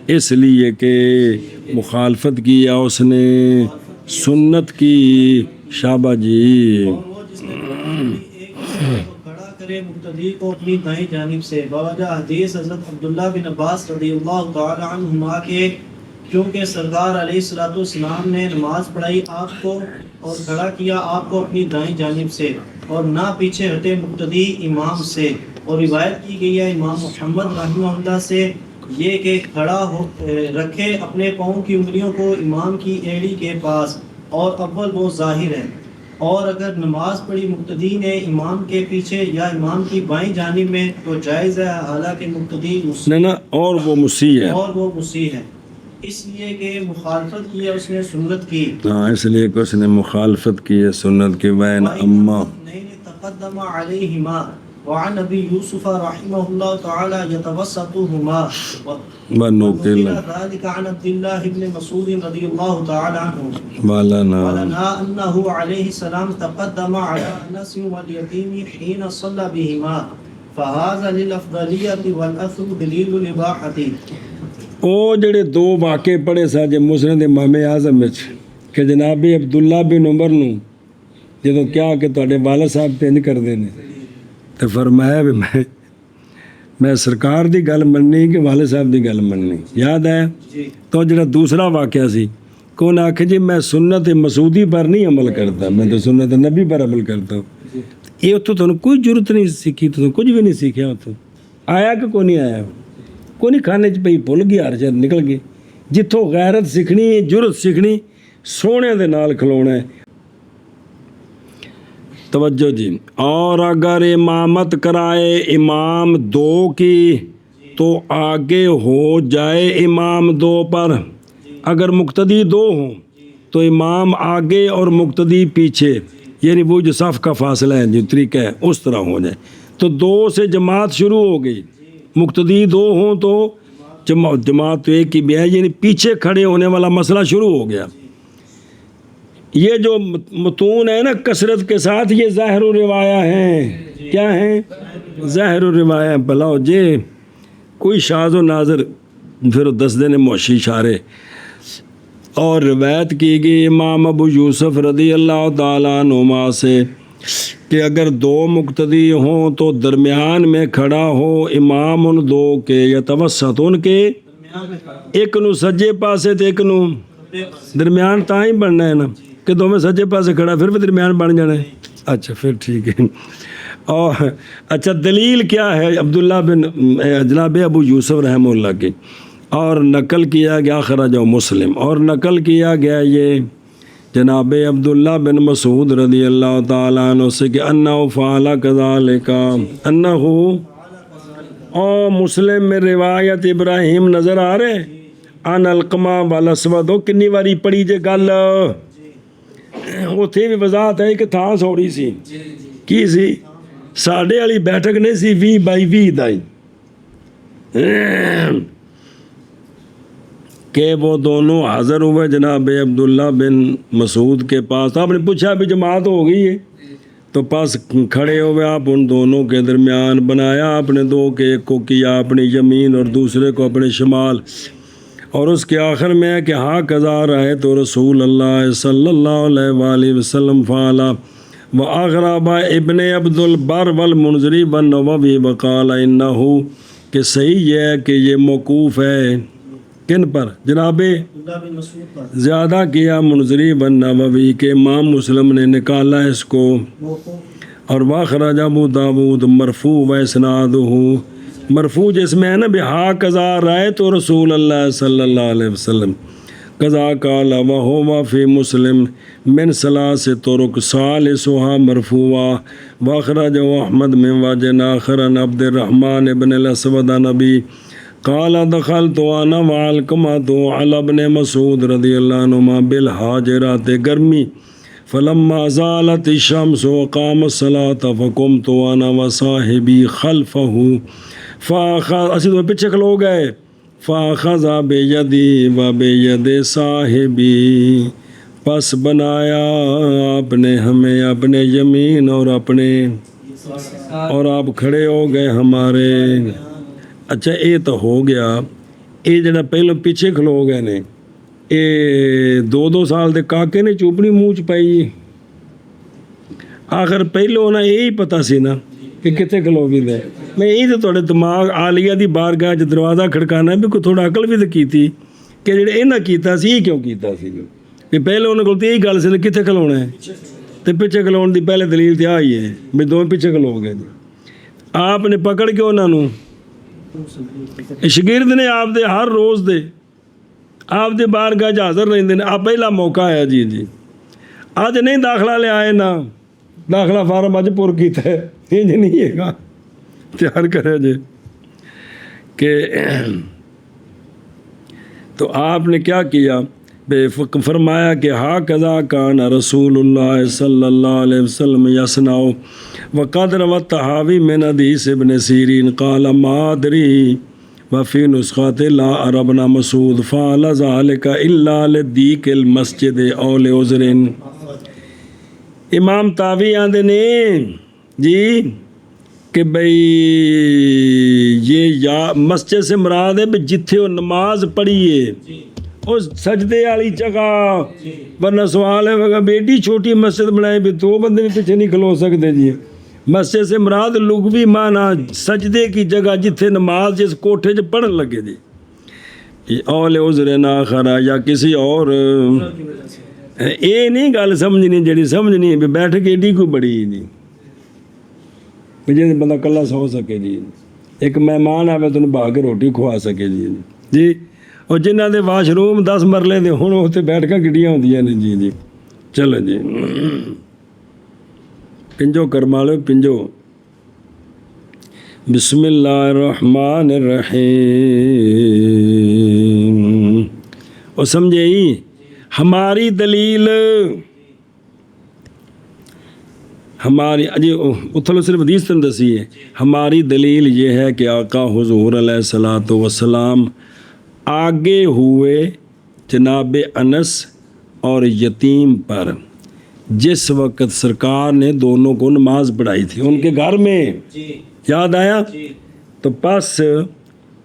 اس لیے کہ مخالفت کیا اس نے سنت کی شابہ جی کھڑا کرے مقتدی کو اپنی دائیں جانب سے بوجہ حدیث حضرت عبداللہ بن عباس رضی اللہ تعالی عنہما کے کیونکہ سرکار علیہ الصلوۃ والسلام نے نماز پڑھائی آپ کو اور کھڑا کیا آپ کو اپنی دائیں جانب سے اور نہ پیچھے ہٹے مقتدی امام سے اور روایت کی گئی ہے امام محمد رحمہ اللہ سے یہ کہ کھڑا ہو رکھے اپنے پاؤں کی انگلیوں کو امام کی ایڑی کے پاس اور اول وہ ظاہر ہے اور اگر نماز پڑھی مقتدی نے امام کے پیچھے یا امام کی بائیں جانب میں تو جائز ہے حالانکہ مقتدی اور وہ مسیح ہے اور وہ مسیح ہے اس لیے کہ مخالفت کی ہے اس نے سنت کی ہاں اس لیے کہ اس نے مخالفت کی ہے سنت کی وین اما تقدم علیہما وعن ابی یوسف رحمہ اللہ تعالی یتوسطہما ونقل ذلك عن عبد الله بن مسعود رضی اللہ تعالی عنہ ولنا انه علیہ السلام تقدم على انس والیتیم حين صلى بهما فهذا للافضلیۃ والاثر دلیل الاباحۃ ਉਹ ਜਿਹੜੇ ਦੋ ਵਾਕੇ ਪੜ੍ਹੇ ਸਾ ਜੇ ਮੁਸਨਦ ਇਮਾਮ ਆਜ਼ਮ ਵਿੱਚ ਕਿ ਜਨਾਬ ਅਬਦੁੱਲਾ ਬਿਨ ਉਮਰ ਨੂੰ ਜਦੋਂ ਕਿਹਾ ਕਿ ਤੁਹਾਡੇ ਵਾਲਦ ਸਾਹਿਬ ਤੇ ਇੰਜ ਕਰਦੇ ਨੇ ਤੇ ਫਰਮਾਇਆ ਵੀ ਮੈਂ ਸਰਕਾਰ ਦੀ ਗੱਲ ਮੰਨਣੀ ਕਿ ਵਾਲਦ ਸਾਹਿਬ ਦੀ ਗੱਲ ਮੰਨਣੀ ਯਾਦ ਹੈ ਤਾਂ ਜਿਹੜਾ ਦੂਸਰਾ ਵਾਕਿਆ ਸੀ کہ انہوں نے آکھا جی میں سنت مسعودی پر نہیں عمل کرتا میں تو سنت نبی پر عمل کرتا ہوں یہ اتوں تو کوئی ضرورت نہیں سیکھی تو کچھ بھی نہیں سیکھا اتوں آیا کہ کوئی نہیں آیا کوئی نہیں کھانے پئی بھول گیا ہر شاید نکل گئی جتوں غیرت سیکھنی جرت سیکھنی سونے دے نال کھلونا ہے توجہ جی اور اگر امامت کرائے امام دو کی تو آگے ہو جائے امام دو پر اگر مقتدی دو ہوں تو امام آگے اور مقتدی پیچھے یعنی وہ جو صف کا فاصلہ ہے جو طریقہ ہے اس طرح ہو جائے تو دو سے جماعت شروع ہو گئی مقتدی دو ہوں تو جماعت تو ایک ہی بھی ہے یعنی پیچھے کھڑے ہونے والا مسئلہ شروع ہو گیا یہ جو متون ہے نا کثرت کے ساتھ یہ ظاہر و روایہ ہیں کیا ہیں ظاہر و روایہ بلاؤ جے کوئی شاذ و ناظر پھر دس دن موشی اشارے اور روایت کی گئی امام ابو یوسف رضی اللہ تعالیٰ عنہما سے کہ اگر دو مقتدی ہوں تو درمیان میں کھڑا ہو امام ان دو کے یا توسط ان کے ایک نو سجے پاسے تو ایک نو درمیان تا ہی بننا ہے نا کہ دو میں سجے پاسے کھڑا پھر بھی درمیان بن جانا ہے اچھا پھر ٹھیک ہے اور اچھا دلیل کیا ہے عبداللہ بن جناب ابو یوسف رحمہ اللہ کی اور نقل کیا گیا خرج مسلم اور نقل کیا گیا یہ جناب عبداللہ بن مسعود رضی اللہ تعالیٰ عنہ سے کہ انہو فعل کذالک انہو او مسلم میں روایت ابراہیم نظر آ رہے ان القمہ والاسود ہو کنی واری پڑی جے گل اتھے بھی وضاحت ہے کہ تھا سوڑی سی کی سی ساڑھے والی بیٹھک نہیں سی 20x20 دائی کہ وہ دونوں حاضر ہوئے جناب عبداللہ بن مسعود کے پاس آپ نے پوچھا ابھی جماعت ہو گئی ہے تو پاس کھڑے ہوئے آپ ان دونوں کے درمیان بنایا آپ نے دو کہ ایک کو کیا اپنی یمین اور دوسرے کو اپنے شمال، اور اس کے آخر میں ہے کہ ہاں قضا رہے تو رسول اللہ صلی اللہ علیہ وآلہ وسلم فعلا وأغرب ابن عبد البر والمنذری والنووی وقال انہو، کہ صحیح یہ ہے کہ یہ موقوف ہے کن پر؟ جناب عبداللہ بن مسعود پر زیادہ کیا منذری بن نووی کہ امام مسلم نے نکالا اس کو، موقوف اور واخرج ابو داود مرفوع و اسنادہ مرفوع جس میں ہے نا بہا قضا رائے تو رسول اللہ صلی اللہ علیہ وسلم قضا قال وہو فی مسلم من ثلاث طرق ثالثها مرفوعا واخرج احمد من وجه آخر عن عبد الرحمن بن الاسود نبی قال دخلت وانا وعلقمة على ابن مسعود رضی اللہ عنہما بالحاجرات گرمی فلما زالت الشمس وقام الصلاة فقمت وانا وصاحبی خلفه فاخذ اسی تو پیچھے کھلو گئے فاخذ بیدی و بید صاحبی، پس بنایا آپ نے ہمیں اپنے یمین اور آپ کھڑے ہو گئے ہمارے۔ اچھا یہ تو ہو گیا، یہ جڑا پہلو پیچھے کھلو گئے نے یہ 2 سال دے کاکے نے چوپڑی منہ چ پائی، آخر پہلو نا یہی پتہ سی نا کہ کتنے کھلو بھی دے۔ میں یہی تو تھوڑے دماغ عالیہ دی بارگاہ چ دروازہ کھڑکانا بھی کوئی تھوڑا عقل بھی تو کیتی کہ جڑے یہ نہ کیتا سی یہ کیوں کیتا سی کہ پہلے انہوں کو یہی گل سی کتنے کھلونا ہے تو پیچھے کھلون دی پہلے دلیل تے آئی ہے بھی دو پیچھے کھلو گئے جی۔ آپ نے پکڑ کے انہوں شگرد نے آپ دے ہر روز دے آپ دے بارگاہ حاضر رہندے نے، آپ پہلا موقع ہے جی اج نہیں داخلہ لے آئے نا داخلہ فارم اج پور کیتا ہے انج نہیں ہے گا تیار کرے جی کہ تو آپ نے کیا کیا فرمایا کہ ہا قضا کان رسول اللہ صلی اللہ علیہ وسلم یصنع وقد روى الطحاوی من حدیث ابن سیرین قال ما ادری وفی نسخۃ لا اربنا مسعود فعل ذلك الا لضیق المسجد او لعذر۔ امام طاوی آندے نے جی کہ بھئی یہ یا مسجد سے مراد ہے بھئی جتھے وہ نماز پڑھیے اس سجدے والی جگہ، ورنہ سوال ہے کہ بیٹی چھوٹی مسجد بنائے بھی 2 بندے بھی پیچھے نہیں کھلو سکتے جی۔ مسجد سے مراد لغوی معنی سجدے کی جگہ جتھے نماز جس کوٹھے جو پڑھن لگے جی، اول عذر آخر یا کسی اور یہ نہیں گل سمجھنی جڑی سمجھنی بھی بیٹھ کے ایڈی کوئی بڑی جی جی بندہ کلا سو سکے جی، ایک مہمان آئے تمہیں بہا کے روٹی کھوا سکے جی اور جنہ دے واش روم 10 مرلے دے ہوں اتنے بیٹھ کے گڈیاں ہوندیاں نے جی چلو جی پنجو کرما لو پنجو۔ بسم اللہ الرحمن الرحیم۔ اور سمجھے ہی ہماری دلیل ہماری جی اتھلو صرف حدیث تن دسی ہے، ہماری دلیل یہ ہے کہ آقا حضور علیہ الصلوۃ والسلام آگے ہوئے جناب انس اور یتیم پر جس وقت سرکار نے دونوں کو نماز پڑھائی تھی ان کے گھر میں، یاد آیا؟ تو پس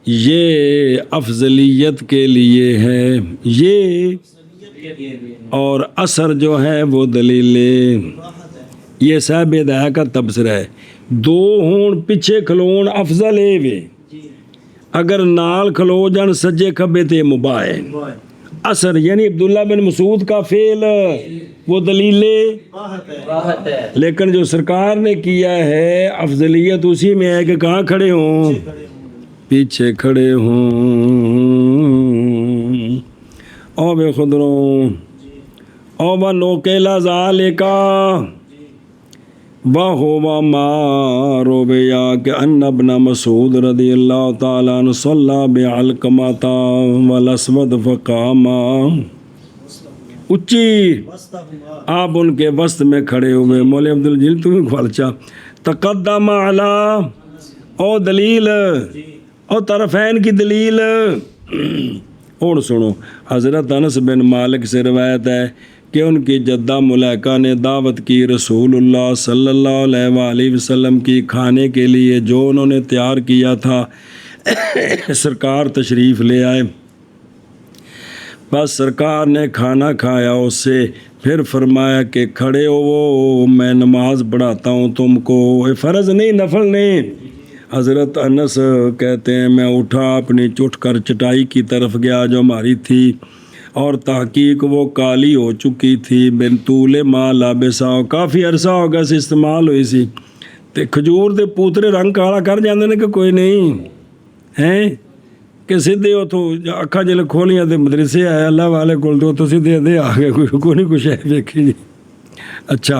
یہ افضلیت کے لیے ہے یہ، اور اثر جو ہے وہ دلیل یہ صاحب ہدایت کا تبصرہ ہے۔ 2 ہون پیچھے کھلون افضل ہے وے، اگر نال کھلو جان سجے کھبے تے مباح ہے۔ اثر یعنی عبداللہ بن مسعود کا فعل وہ دلیل ہے، لیکن جو سرکار نے کیا ہے افضلیت اسی میں ہے کہ کہاں کھڑے ہوں، پیچھے کھڑے ہوں۔ او بے خدروں او بنوکیلا ذالکا وَهُوَ مَا رُوِيَ كَأَنَّ ابْنَ مسعود رضی اللہ تعالیٰ عنہ صلی بِعَلْقَمَةَ وَالْأَسْوَدِ فَقَامَ، اچھی آپ ان کے وسط میں کھڑے ہوئے۔ مولا عبدالجلیل تمہیں خالچہ تقدم علی او دلیل او طرفین کی دلیل اور سنو، حضرت انس بن مالک سے روایت ہے کہ ان کی جدہ ملیکہ نے دعوت کی رسول اللہ صلی اللہ علیہ وآلہ وسلم کی کھانے کے لیے جو انہوں نے تیار کیا تھا۔ سرکار تشریف لے آئے، بس سرکار نے کھانا کھایا اس سے، پھر فرمایا کہ کھڑے ہو، میں نماز پڑھاتا ہوں تم کو، فرض نہیں نفل نہیں۔ حضرت انس کہتے ہیں میں اٹھا، اپنی اٹھ کر چٹائی کی طرف گیا جو ہماری تھی، اور تحقیق وہ کالی ہو چکی تھی، بن طول ما لابسا، کافی عرصہ ہو گیا سے استعمال ہوئی سی، تے کھجور دے پوترے رنگ کالا کر جاندے نے کہ کوئی نہیں ہیں کہ سیدھے اتوں اکھاں جلے کھولیاں تے مدرسے آئے اللہ والے کول تو سیدھے دے آ گئے، کوئی نہیں کچھ ہے دیکھی جی۔ اچھا،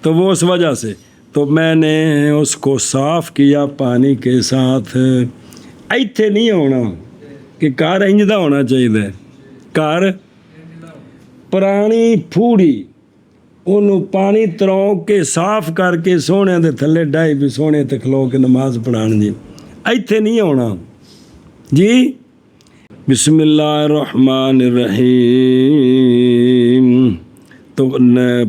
تو وہ اس وجہ سے تو میں نے اس کو صاف کیا پانی کے ساتھ۔ ایتھے نہیں ہونا کہ کار انج دا ہونا چاہیے، کار پرانی پھوڑی انہوں پانی ترو کے صاف کر کے سونے دے تھلے ڈائی بھی سونے تے کھلو کے نماز پڑھان جی، ایتھے نہیں ہونا جی۔ بسم اللہ الرحمن الرحیم۔ تو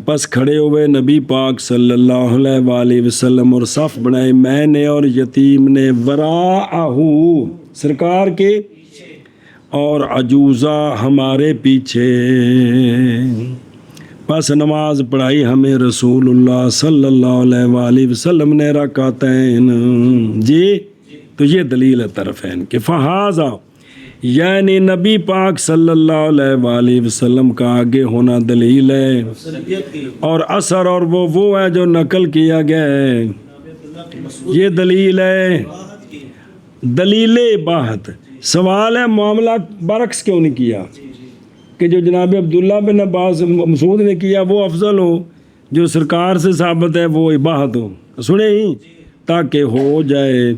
پس کھڑے ہوئے نبی پاک صلی اللہ علیہ وآلہ وسلم اور صف بنائے، میں نے اور یتیم نے، وراءہو سرکار کے، اور عجوزہ ہمارے پیچھے، پس نماز پڑھائی ہمیں رسول اللہ صلی اللہ علیہ وآلہ وسلم نے رکعتین جی۔ تو یہ دلیل ہے طرفین کہ فہذا یعنی نبی پاک صلی اللہ علیہ وآلہ وسلم کا آگے ہونا دلیل ہے، اور اثر اور وہ ہے جو نقل کیا گیا ہے، یہ دلیل ہے، دلیل اباحت۔ سوال ہے معاملہ برعکس کیوں نہیں کیا کہ جو جناب عبداللہ بن عباس مسعود نے کیا وہ افضل ہو، جو سرکار سے ثابت ہے وہ اباحت ہو، سنیں ہی تاکہ ہو جائے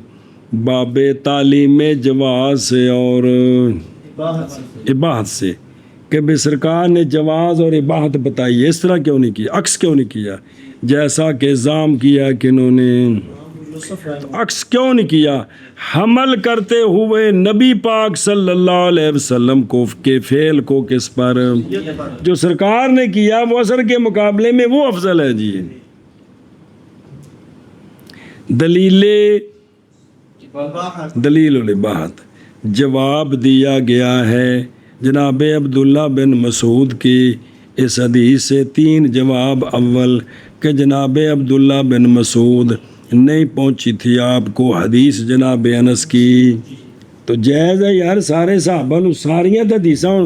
باب تعلیم جواز سے اور اباحت سے، کہ بے سرکار نے جواز اور اباحت بتائی، اس طرح کیوں نہیں کیا، عکس کیوں نہیں کیا، جیسا کہ الزام کیا کہ انہوں نے عکس کیوں نہیں کیا، حمل کرتے ہوئے نبی پاک صلی اللہ علیہ وسلم کو کے فعل کو کس پر، جو سرکار نے کیا وہ اثر کے مقابلے میں وہ افضل ہے جی۔ دلیل الاباحت جواب دیا گیا ہے جناب عبداللہ بن مسعود کی اس حدیث سے 3 جواب۔ اول کہ جناب عبداللہ بن مسعود نہیں پہنچی تھی آپ کو حدیث جناب انس کی، تو جائز ہے یار، سارے صحابہ نو ساریاں تے حدیثاں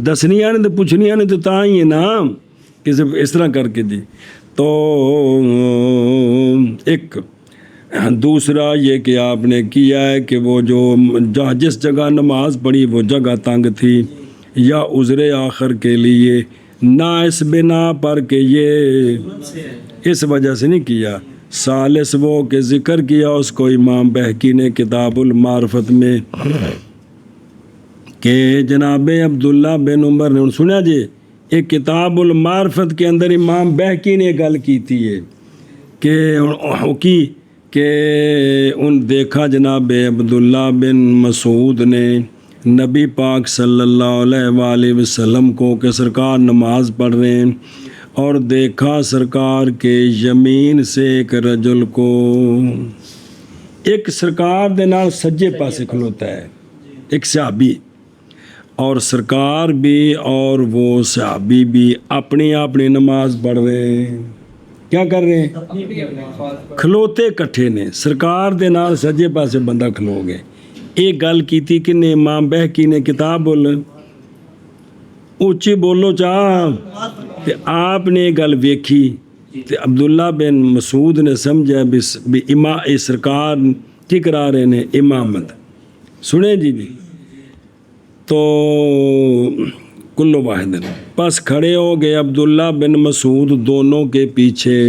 دسنیاں نے تے پوچھنیاں نے، تو تاں ہی ہے نا کہ اس طرح کر کے جی۔ تو ایک دوسرا یہ کہ آپ نے کیا ہے کہ وہ جو جس جگہ نماز پڑھی وہ جگہ تنگ تھی، یا عذر آخر کے لیے، نہ اس بنا پر کہ یہ اس وجہ سے نہیں کیا۔ ثالث وہ کہ ذکر کیا اس کو امام بہقی نے کتاب المعرفت میں کہ جناب عبداللہ بن عمر نے، سنیا جی ایک کتاب المعرفت کے اندر امام بہقی نے گل کی تھی کہ ان دیکھا جناب عبداللہ بن مسعود نے نبی پاک صلی اللہ علیہ وآلہ وسلم کو کہ سرکار نماز پڑھ رہے ہیں، اور دیکھا سرکار کے یمین سے ایک رجل کو، ایک سرکار دے نال سجے پاسے کھلوتا ہے ایک صحابی، اور سرکار بھی اور وہ صحابی بھی اپنی نماز پڑھ رہے ہیں، کیا کر رہے ہیں، کھلوتے کٹھے نے، سرکار دے نال سجے پاسے بندہ کھلو گئے۔ ایک گل کی تھی کہ نے امام بہقی نے کتاب اونچی بولو چاہ، تے آپ نے گل ویکھی تے عبداللہ بن مسعود نے سمجھا بھی امام سرکار کی کرا رہے نے امامت، سنیں جی بھی، تو کلو واحد پس کھڑے ہو گئے عبداللہ بن مسعود دونوں کے پیچھے،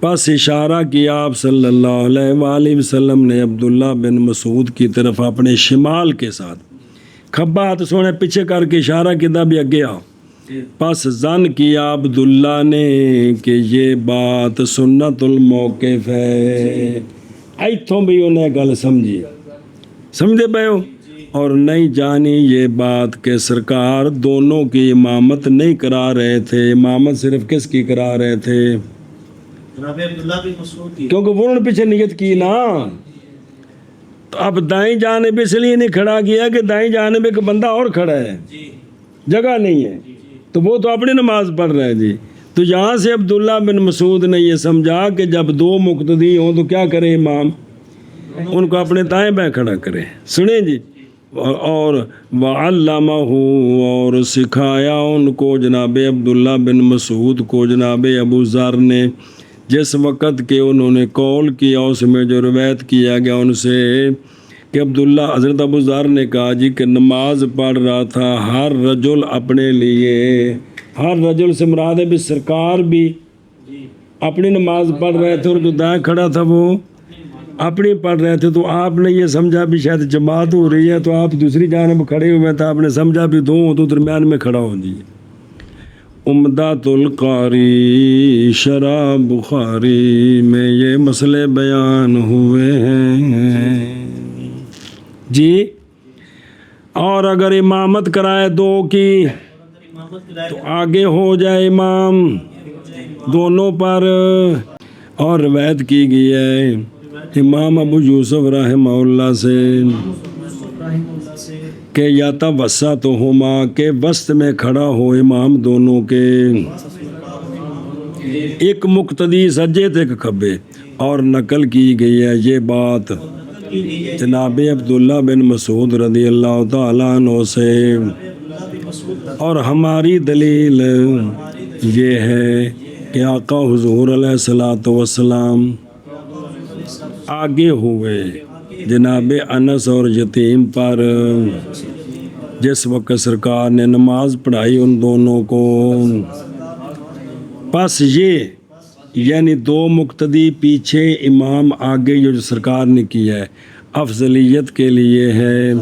پس اشارہ کیا آپ صلی اللہ علیہ وآلہ وسلم نے عبداللہ بن مسعود کی طرف اپنے شمال کے ساتھ، کھبا ہاتھ سونے پیچھے کر کے اشارہ کیا بھی اگے آؤ۔ پس ظن کیا عبداللہ نے کہ یہ بات سنت الموقف ہے، ایتھوں بھی انہیں گل سمجھی، سمجھے پے ہو، اور نہیں جانی یہ بات کہ سرکار دونوں کی امامت نہیں کرا رہے تھے، امامت صرف کس کی کرا رہے تھے؟ جناب عبداللہ بن مسعود کی۔ کیونکہ انہوں نے پیچھے نیت کی نا، تو اب دائیں جانب اس لیے نہیں کھڑا کیا کہ دائیں جانب ایک بندہ اور کھڑا ہے، جی جگہ نہیں ہے، تو وہ تو اپنی نماز پڑھ رہے ہیں جی۔ تو یہاں سے عبداللہ بن مسعود نے یہ سمجھا کہ جب دو مقتدی ہوں تو کیا کرے امام؟ ان کو اپنے دائیں بائیں کھڑا کرے۔ سنیں جی، اور وَعَلَّمَهُ، اور سکھایا ان کو جناب عبداللہ بن مسعود کو جناب ابو ذر نے، جس وقت کہ انہوں نے قول کیا اس میں جو روایت کیا گیا ان سے کہ عبداللہ حضرت ابو ذر نے کہا جی کہ نماز پڑھ رہا تھا ہر رجل اپنے لیے، ہر رجل سے مراد ہے بھی سرکار بھی اپنی نماز پڑھ رہے تھے اور جو دائیں کھڑا تھا وہ اپنی پڑھ رہے تھے، تو آپ نے یہ سمجھا بھی شاید جماعت ہو رہی ہے تو آپ دوسری جانب کھڑے ہوئے تھے، آپ نے سمجھا بھی دو ہوں تو درمیان میں کھڑا ہو جی۔ عمدۃ القاری شرح بخاری میں یہ مسئلے بیان ہوئے ہیں جی۔ اور اگر امامت کرائے دو کی تو آگے ہو جائے امام دونوں پر، اور روایت کی گئی ہے امام ابو یوسف رحمہ اللہ سے کہ یا توسطہما، کہ وسط میں کھڑا ہو امام دونوں کے، ایک مقتدی سجے تھے ایک کھبے۔ اور نقل کی گئی ہے یہ بات جناب عبداللہ بن مسعود رضی اللہ تعالیٰ عنہ سے، اور ہماری دلیل یہ ہے کہ آقا حضور علیہ الصلوۃ والسلام آگے ہوئے جناب انس اور یتیم پر، جس وقت سرکار نے نماز پڑھائی ان دونوں کو۔ پس یہ یعنی دو مقتدی پیچھے امام آگے، یہ جو سرکار نے کیا ہے افضلیت کے لیے ہے،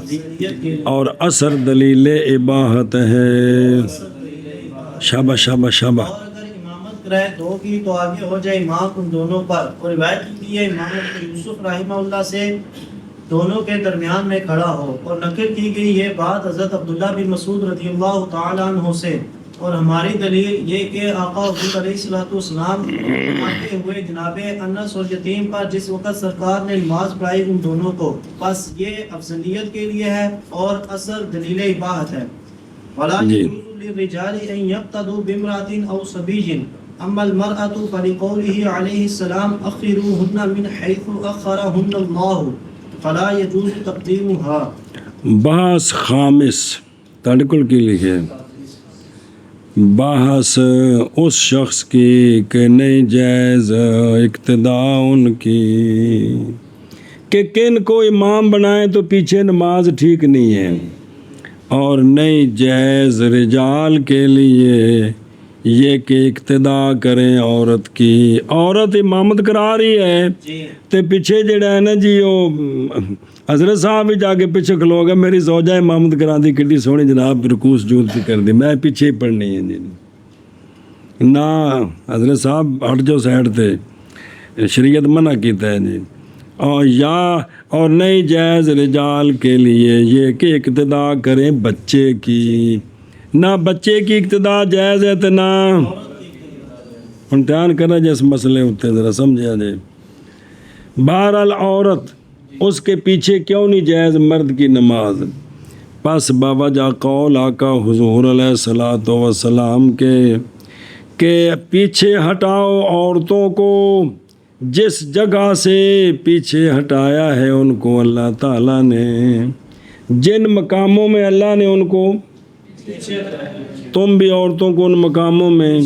اور اثر دلیل اباحت ہے۔ شابہ شابہ شابہ۔ کرائے دو کی تو آگے ہو جائے امام ان دونوں پر، اور روایت کی ہے امام ابو یوسف رحمہ اللہ سے دونوں کے درمیان میں کھڑا ہو، اور نقل کی گئی یہ بات حضرت عبداللہ بن مسعود رضی اللہ تعالیٰ عنہ سے، اور ہماری دلیل یہ کہ آقا حضور علیہ الصلوۃ والسلام آگے ہوئے جناب انس اور یتیم پر جس وقت سرکار نے نماز پڑھائی ان دونوں کو، بس یہ افضلیت کے لیے ہے اور اثر دلیل اباحت ہے۔ وَلَا يَجُوزُ لِلرِّجَالِ أَن يَقْتَدُوا بِامْرَأَةٍ أَوْ صَبِيٍّ أما المرأة فلقوله عليه السلام أخروهن من حيث أخرهن الله فلا يجوز تقديمها۔ بحث خامس تڑکل کی لکھے، بحث اس شخص کی کہ نہیں جائز اقتداء ان کی، کہ کن کو امام بنائیں تو پیچھے نماز ٹھیک نہیں ہے، اور نہیں جائز رجال کے لیے یہ کہ اقتداء کریں عورت کی، عورت امامت کرا رہی ہے تو پیچھے جڑا ہے نا جی وہ حضرت صاحب بھی جا کے پیچھے کھلو گا، میری زوجہ امامت کرا دی کتنی سونی جناب رکوع سجود کی کر دی، میں پیچھے ہی پڑھنی ہے جی، نہ حضرت صاحب ہٹ جو سائڈ تے، شریعت منع کیتا ہے جی۔ اور نہیں جائز رجال کے لیے یہ کہ اقتداء کریں بچے کی، نہ بچے کی اقتداء جائز ہے تو نہ امتحان کرنا جس مسئلے ہوتے ذرا سمجھا جائے۔ بہرحال عورت اس کے پیچھے کیوں نہیں جائز مرد کی نماز؟ پس باوجہ قول آقا حضور علیہ الصلوۃ والسلام کے کہ پیچھے ہٹاؤ عورتوں کو، جس جگہ سے پیچھے ہٹایا ہے ان کو اللہ تعالیٰ نے، جن مقاموں میں اللہ نے ان کو، تم بھی عورتوں کو ان مقاموں میں،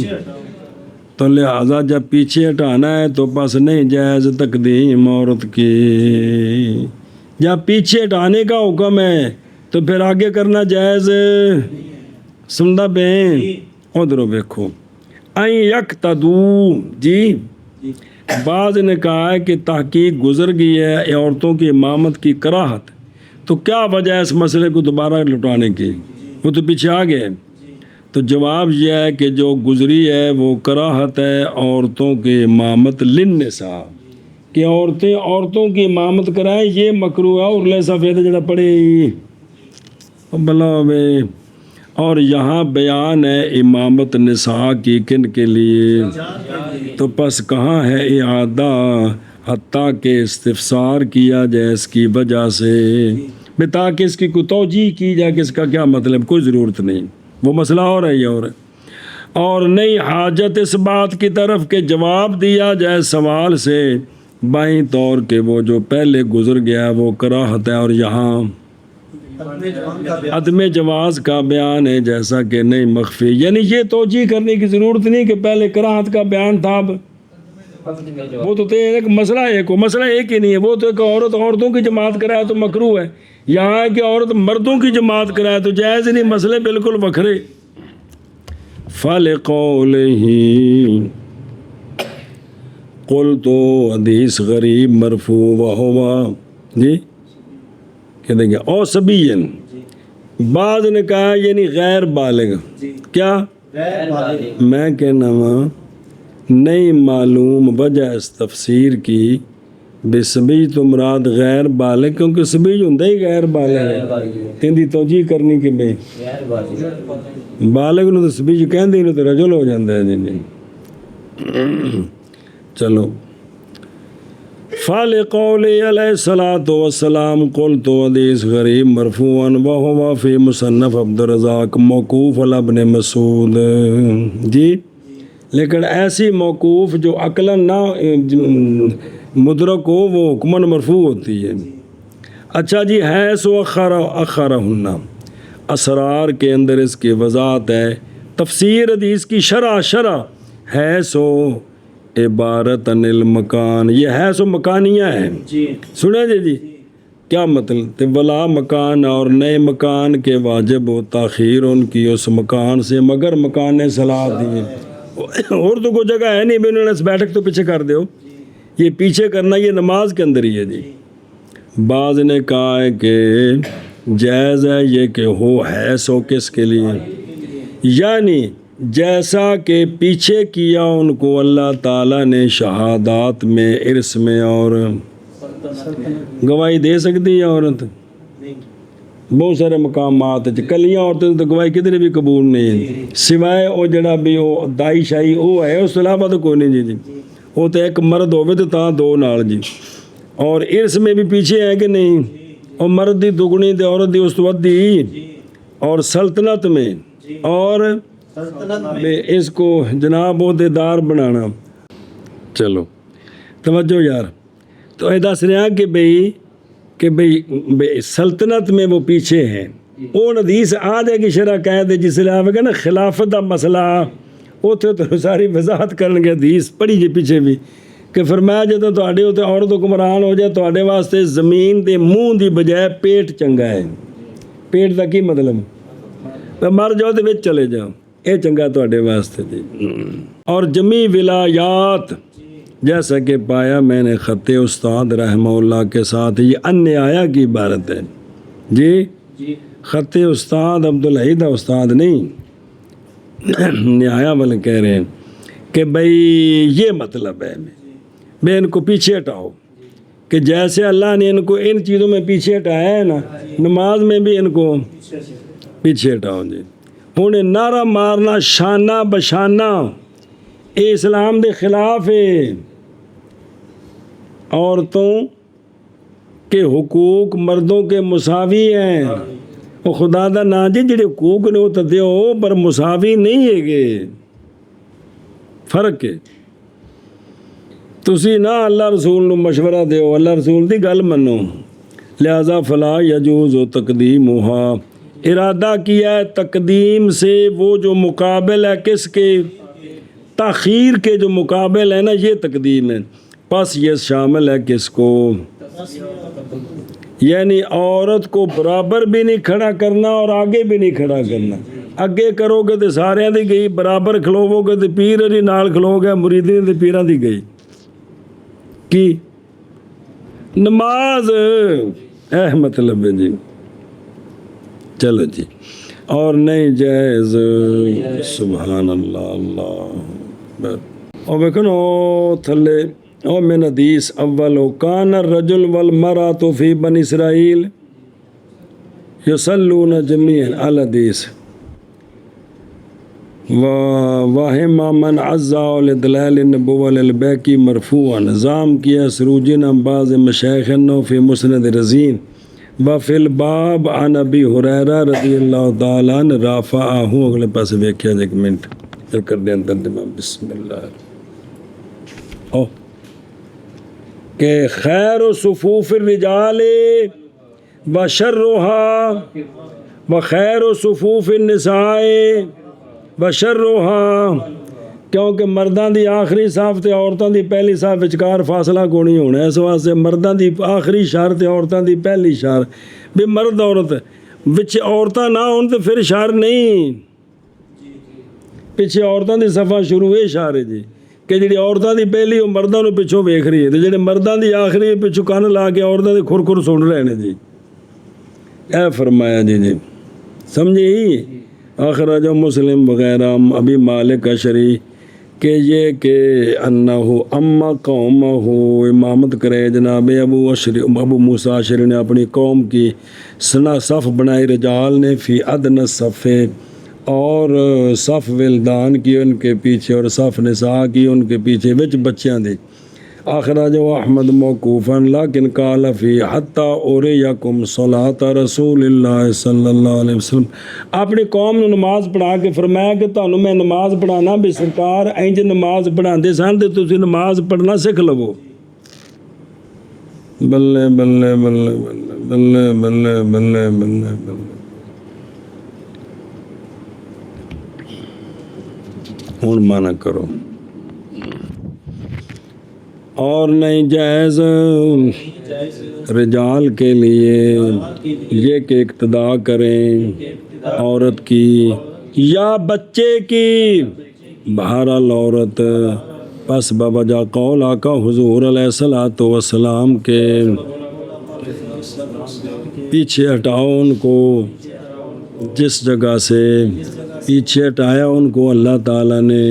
تو لہذا جب پیچھے ہٹانا ہے تو بس نہیں جائز تقدیم عورت کی، جب پیچھے ہٹانے کا حکم ہے تو پھر آگے کرنا جائز۔ سندہ بہن ادھر دیکھو، این یقتدو جی، بعض نے کہا ہے کہ تحقیق گزر گئی ہے عورتوں کی امامت کی کراہت، تو کیا وجہ ہے اس مسئلے کو دوبارہ لٹانے کی؟ وہ تو پیچھے آ گئے، تو جواب یہ ہے کہ جو گزری ہے وہ کراہت ہے عورتوں کی امامت للنساء، کہ عورتیں عورتوں کی امامت کرائیں، یہ مکروہ ہے۔ اور لے سفید جڑا پڑے بلا میں اور یہاں بیان ہے امامت نساء کی کن کے لیے، تو پس کہاں ہے اعادہ حتیٰ کہ استفسار کیا جائے اس کی وجہ سے، تاکہ اس کی کوئی توجیہ کی جائے کہ اس کا کیا مطلب، کوئی ضرورت نہیں، وہ مسئلہ اور ہے یہ اور نہیں حاجت اس بات کی طرف کہ جواب دیا جائے سوال سے بائیں طور کہ وہ جو پہلے گزر گیا وہ کراہت ہے، اور یہاں عدم جواز کا بیان ہے جیسا کہ نہیں مخفی، یعنی یہ توجیہ کرنے کی ضرورت نہیں کہ پہلے کراہت کا بیان تھا، اب وہ تو ایک مسئلہ ایک ہی نہیں ہے، وہ تو ایک عورتوں کی جماعت کرائے تو مکروہ ہے، یہاں ہے کہ عورت مردوں کی جماعت کرائے تو جائز نہیں، مسئلے بالکل وکھرے۔ فَلِقَوْلِهِ قل تو حدیث غریب مرفوع وہوا جی کہتے ہیں او سبین، بعض نے کہا یعنی غیر بالغ، کیا میں کہنا ہوں نہیں معلوم وجہ اس تفسیر کی بسبی تو مراد غیر بالغ، کیونکہ سبی ہوندا ہی غیر بالغ ہے، تیندی توجیہ کرنی کہ بے بالغ نو تو سبی کہندے نے تو رجل ہو جاندا ہے جی۔ چلو فالقول علیہ الصلوۃ والسلام قل تو حدیث غریب مرفوعا وهو فی مصنف عبد الرزاق موقوف علی ابن مسعود جی، لیکن ایسی موقوف جو عقلاً نہ مدرک ہو وہ حکماً مرفوع ہوتی ہے۔ اچھا جی، ہے سو اخرہن اسرار کے اندر اس کی وضاحت ہے، تفسیر حدیث کی شرح ہے سو عبارت عن المکان، یہ ہے سو مکانیہ ہے، سنیں جی کیا مطلب، ولا مکان اور نئے مکان کے واجب و تاخیر ان کی اس مکان سے مگر مکان صلاح دیے، اور تو کوئی جگہ ہے نہیں بھی انہوں نے اس بیٹھک تو پیچھے کر دیو، یہ پیچھے کرنا یہ نماز کے اندر ہی ہے جی۔ بعض نے کہا ہے کہ جائز ہے یہ کہ ہو ہے سو کس کے لیے، یعنی جیسا کہ پیچھے کیا ان کو اللہ تعالیٰ نے شہادات میں عرس میں، اور گواہی دے سکتی ہے عورت بہت سارے مقامات، کلیاں عورتیں تو گواہی کدھر بھی قبول نہیں، سوائے وہ جڑا بھی وہ دائی شاہی وہ ہے، اس علاوہ تو کوئی نہیں جی، وہ تو ایک مرد ہوئے تو تاں دو نال جی، اور عرس میں بھی پیچھے ہے کہ نہیں، اور مرد دی دگنی تے عورت دی اس تو ودی، اور سلطنت میں اور اس کو جناب عہدے دار بنانا۔ چلو توجہ یار، تو یہ دس رہا کہ بھئی سلطنت میں وہ پیچھے ہیں، وہ حدیث آ جائے گی شرح قید جس لئے آئے گا نا خلافت دا مسئلہ، اتنے تو ساری وضاحت کرن گے حدیث پڑھی جی پیچھے بھی کہ فرمایا جدو تواڈے اتنے عورت حکمران ہو جائے تواڈے واسطے زمین دے منہ دی بجائے پیٹ چنگا ہے، پیٹ دا کی مطلب مر جاؤ تو وچ چلے جاؤ، اے چنگا تواڈے واسطے جی۔ اور جمی ولایات جیسا کہ پایا میں نے خط استاد رحمہ اللہ کے ساتھ، یہ ان آیا کی عبارت ہے جی، خط استاد عبدالحید استاد نہیں، نہایا والے کہہ رہے ہیں کہ بھئی یہ مطلب ہے میں ان کو پیچھے ہٹاؤ، کہ جیسے اللہ نے ان کو ان چیزوں میں پیچھے ہٹایا ہے نا، نماز میں بھی ان کو پیچھے ہٹاؤ جی۔ انہیں نعرہ مارنا شانہ بشانہ اے اسلام دے خلاف ہے، عورتوں کے حقوق مردوں کے مساوی ہیں، وہ خدا دا نا جی جڑے حقوق نے وہ تو دیو پر مساوی نہیں ہے گے، فرق ہے۔ تسی نہ اللہ رسول نو مشورہ دیو، اللہ رسول دی گل منو، لہذا فلا یجوز و تقدیمہا، ارادہ کیا ہے تقدیم سے وہ جو مقابل ہے کس کے، تاخیر کے جو مقابل ہے نا یہ تقدیم ہے، پس یہ شامل ہے کس کو، یعنی عورت کو برابر بھی نہیں کھڑا کرنا اور آگے بھی نہیں کھڑا کرنا، اگے کرو گے تو سارے دی گئی، برابر کھلوو گے تو پیر دی نال کھلو گے، مریدی دی پیران دی گئی کی نماز مطلب ہے جی۔ چلو جی، اور نہیں جائز، سبحان اللہ اللہ، اور ویکھنو تھلے او من حدیث اول کان الرجل والمرأة فی بنی اسرائیل، یصلون جمیعا الحدیث واہما من عزا لدلال النبوہ للبیکی مرفوعا نظام کیا سروجن بعض مشایخن فی مسند رزین وفی الباب عن ابی ہریرہ رضی اللہ تعالیٰ عنہ رافعہ. اگلے پاس ویکھیا ایک منٹ پھر کر دیں ترجمہ. بسم اللہ کہ خیر صفوف الرجال وشرها وخیر صفوف النساء وشرها، کیونکہ مرداں دی آخری صف تے عورتاں دی پہلی صف وچکار فاصلہ کونی ہونا. اس واسطے مرداں دی آخری شر تے عورتاں دی پہلی شر. بھی مرد عورت وچ عورتاں نہ ہون تے پھر شر نہیں، پیچھے عورتاں دی صفحہ شروع ہے شر ہے جی، کہ جڑی عورتاں دی پہلی وہ مرداں نو پچھوں ویکھ رہی ہے تے جڑے مرداں دی آخری پچھوں کن لا کے عورتاں دی کھر کھر سن رہے نے جی. اے فرمایا جی سمجھے. اخرج مسلم وغیرہ ابی مالک اشری کہ یہ کہ انہو اما قومہ امامت کرے جناب ابو موسیٰ اشری نے اپنی قوم کی سنا صف بنائی رجال نے فی ادن صفے، اور صف ولدان کی ان کے پیچھے اور صف نساء کی ان کے پیچھے وچ بچیاں دی. اخرج احمد موقوفاً لیکن قال فی حتی اوریکم صلاۃ رسول اللہ صلی اللہ علیہ وسلم، اپنی قوم نو نماز پڑھا کے فرمایا کہ تانوں میں نماز پڑھانا بھی سرکار انج نماز پڑھاندے سن تے تسی نماز پڑھنا سکھ لو. بلے بلے بلے بلے بلے بلے بلے بلے. ہن مانا کرو. اور نہیں جائز رجال کے لیے یہ کہ اقتداء کریں عورت کی یا بچے کی، بہرحال عورت پس بوجہ قول آقا حضور علیہ الصلوۃ والسلام کے پیچھے ہٹاؤ ان کو، جس جگہ سے پیچھے ہٹایا ان کو اللہ تعالیٰ نے.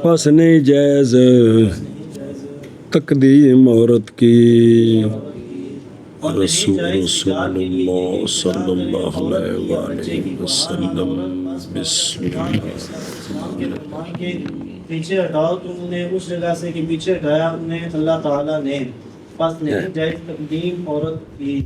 پس نہیں جائز تقدیم عورت کی. رسول اللہ صلی اللہ علیہ وآلہ وسلم. بسم اللہ. پیچھے ہٹاؤ تم نے اس جگہ سے کہ پیچھے ہٹایا انہیں اللہ تعالیٰ نے. پس نہیں جائز تقدیم عورت کی.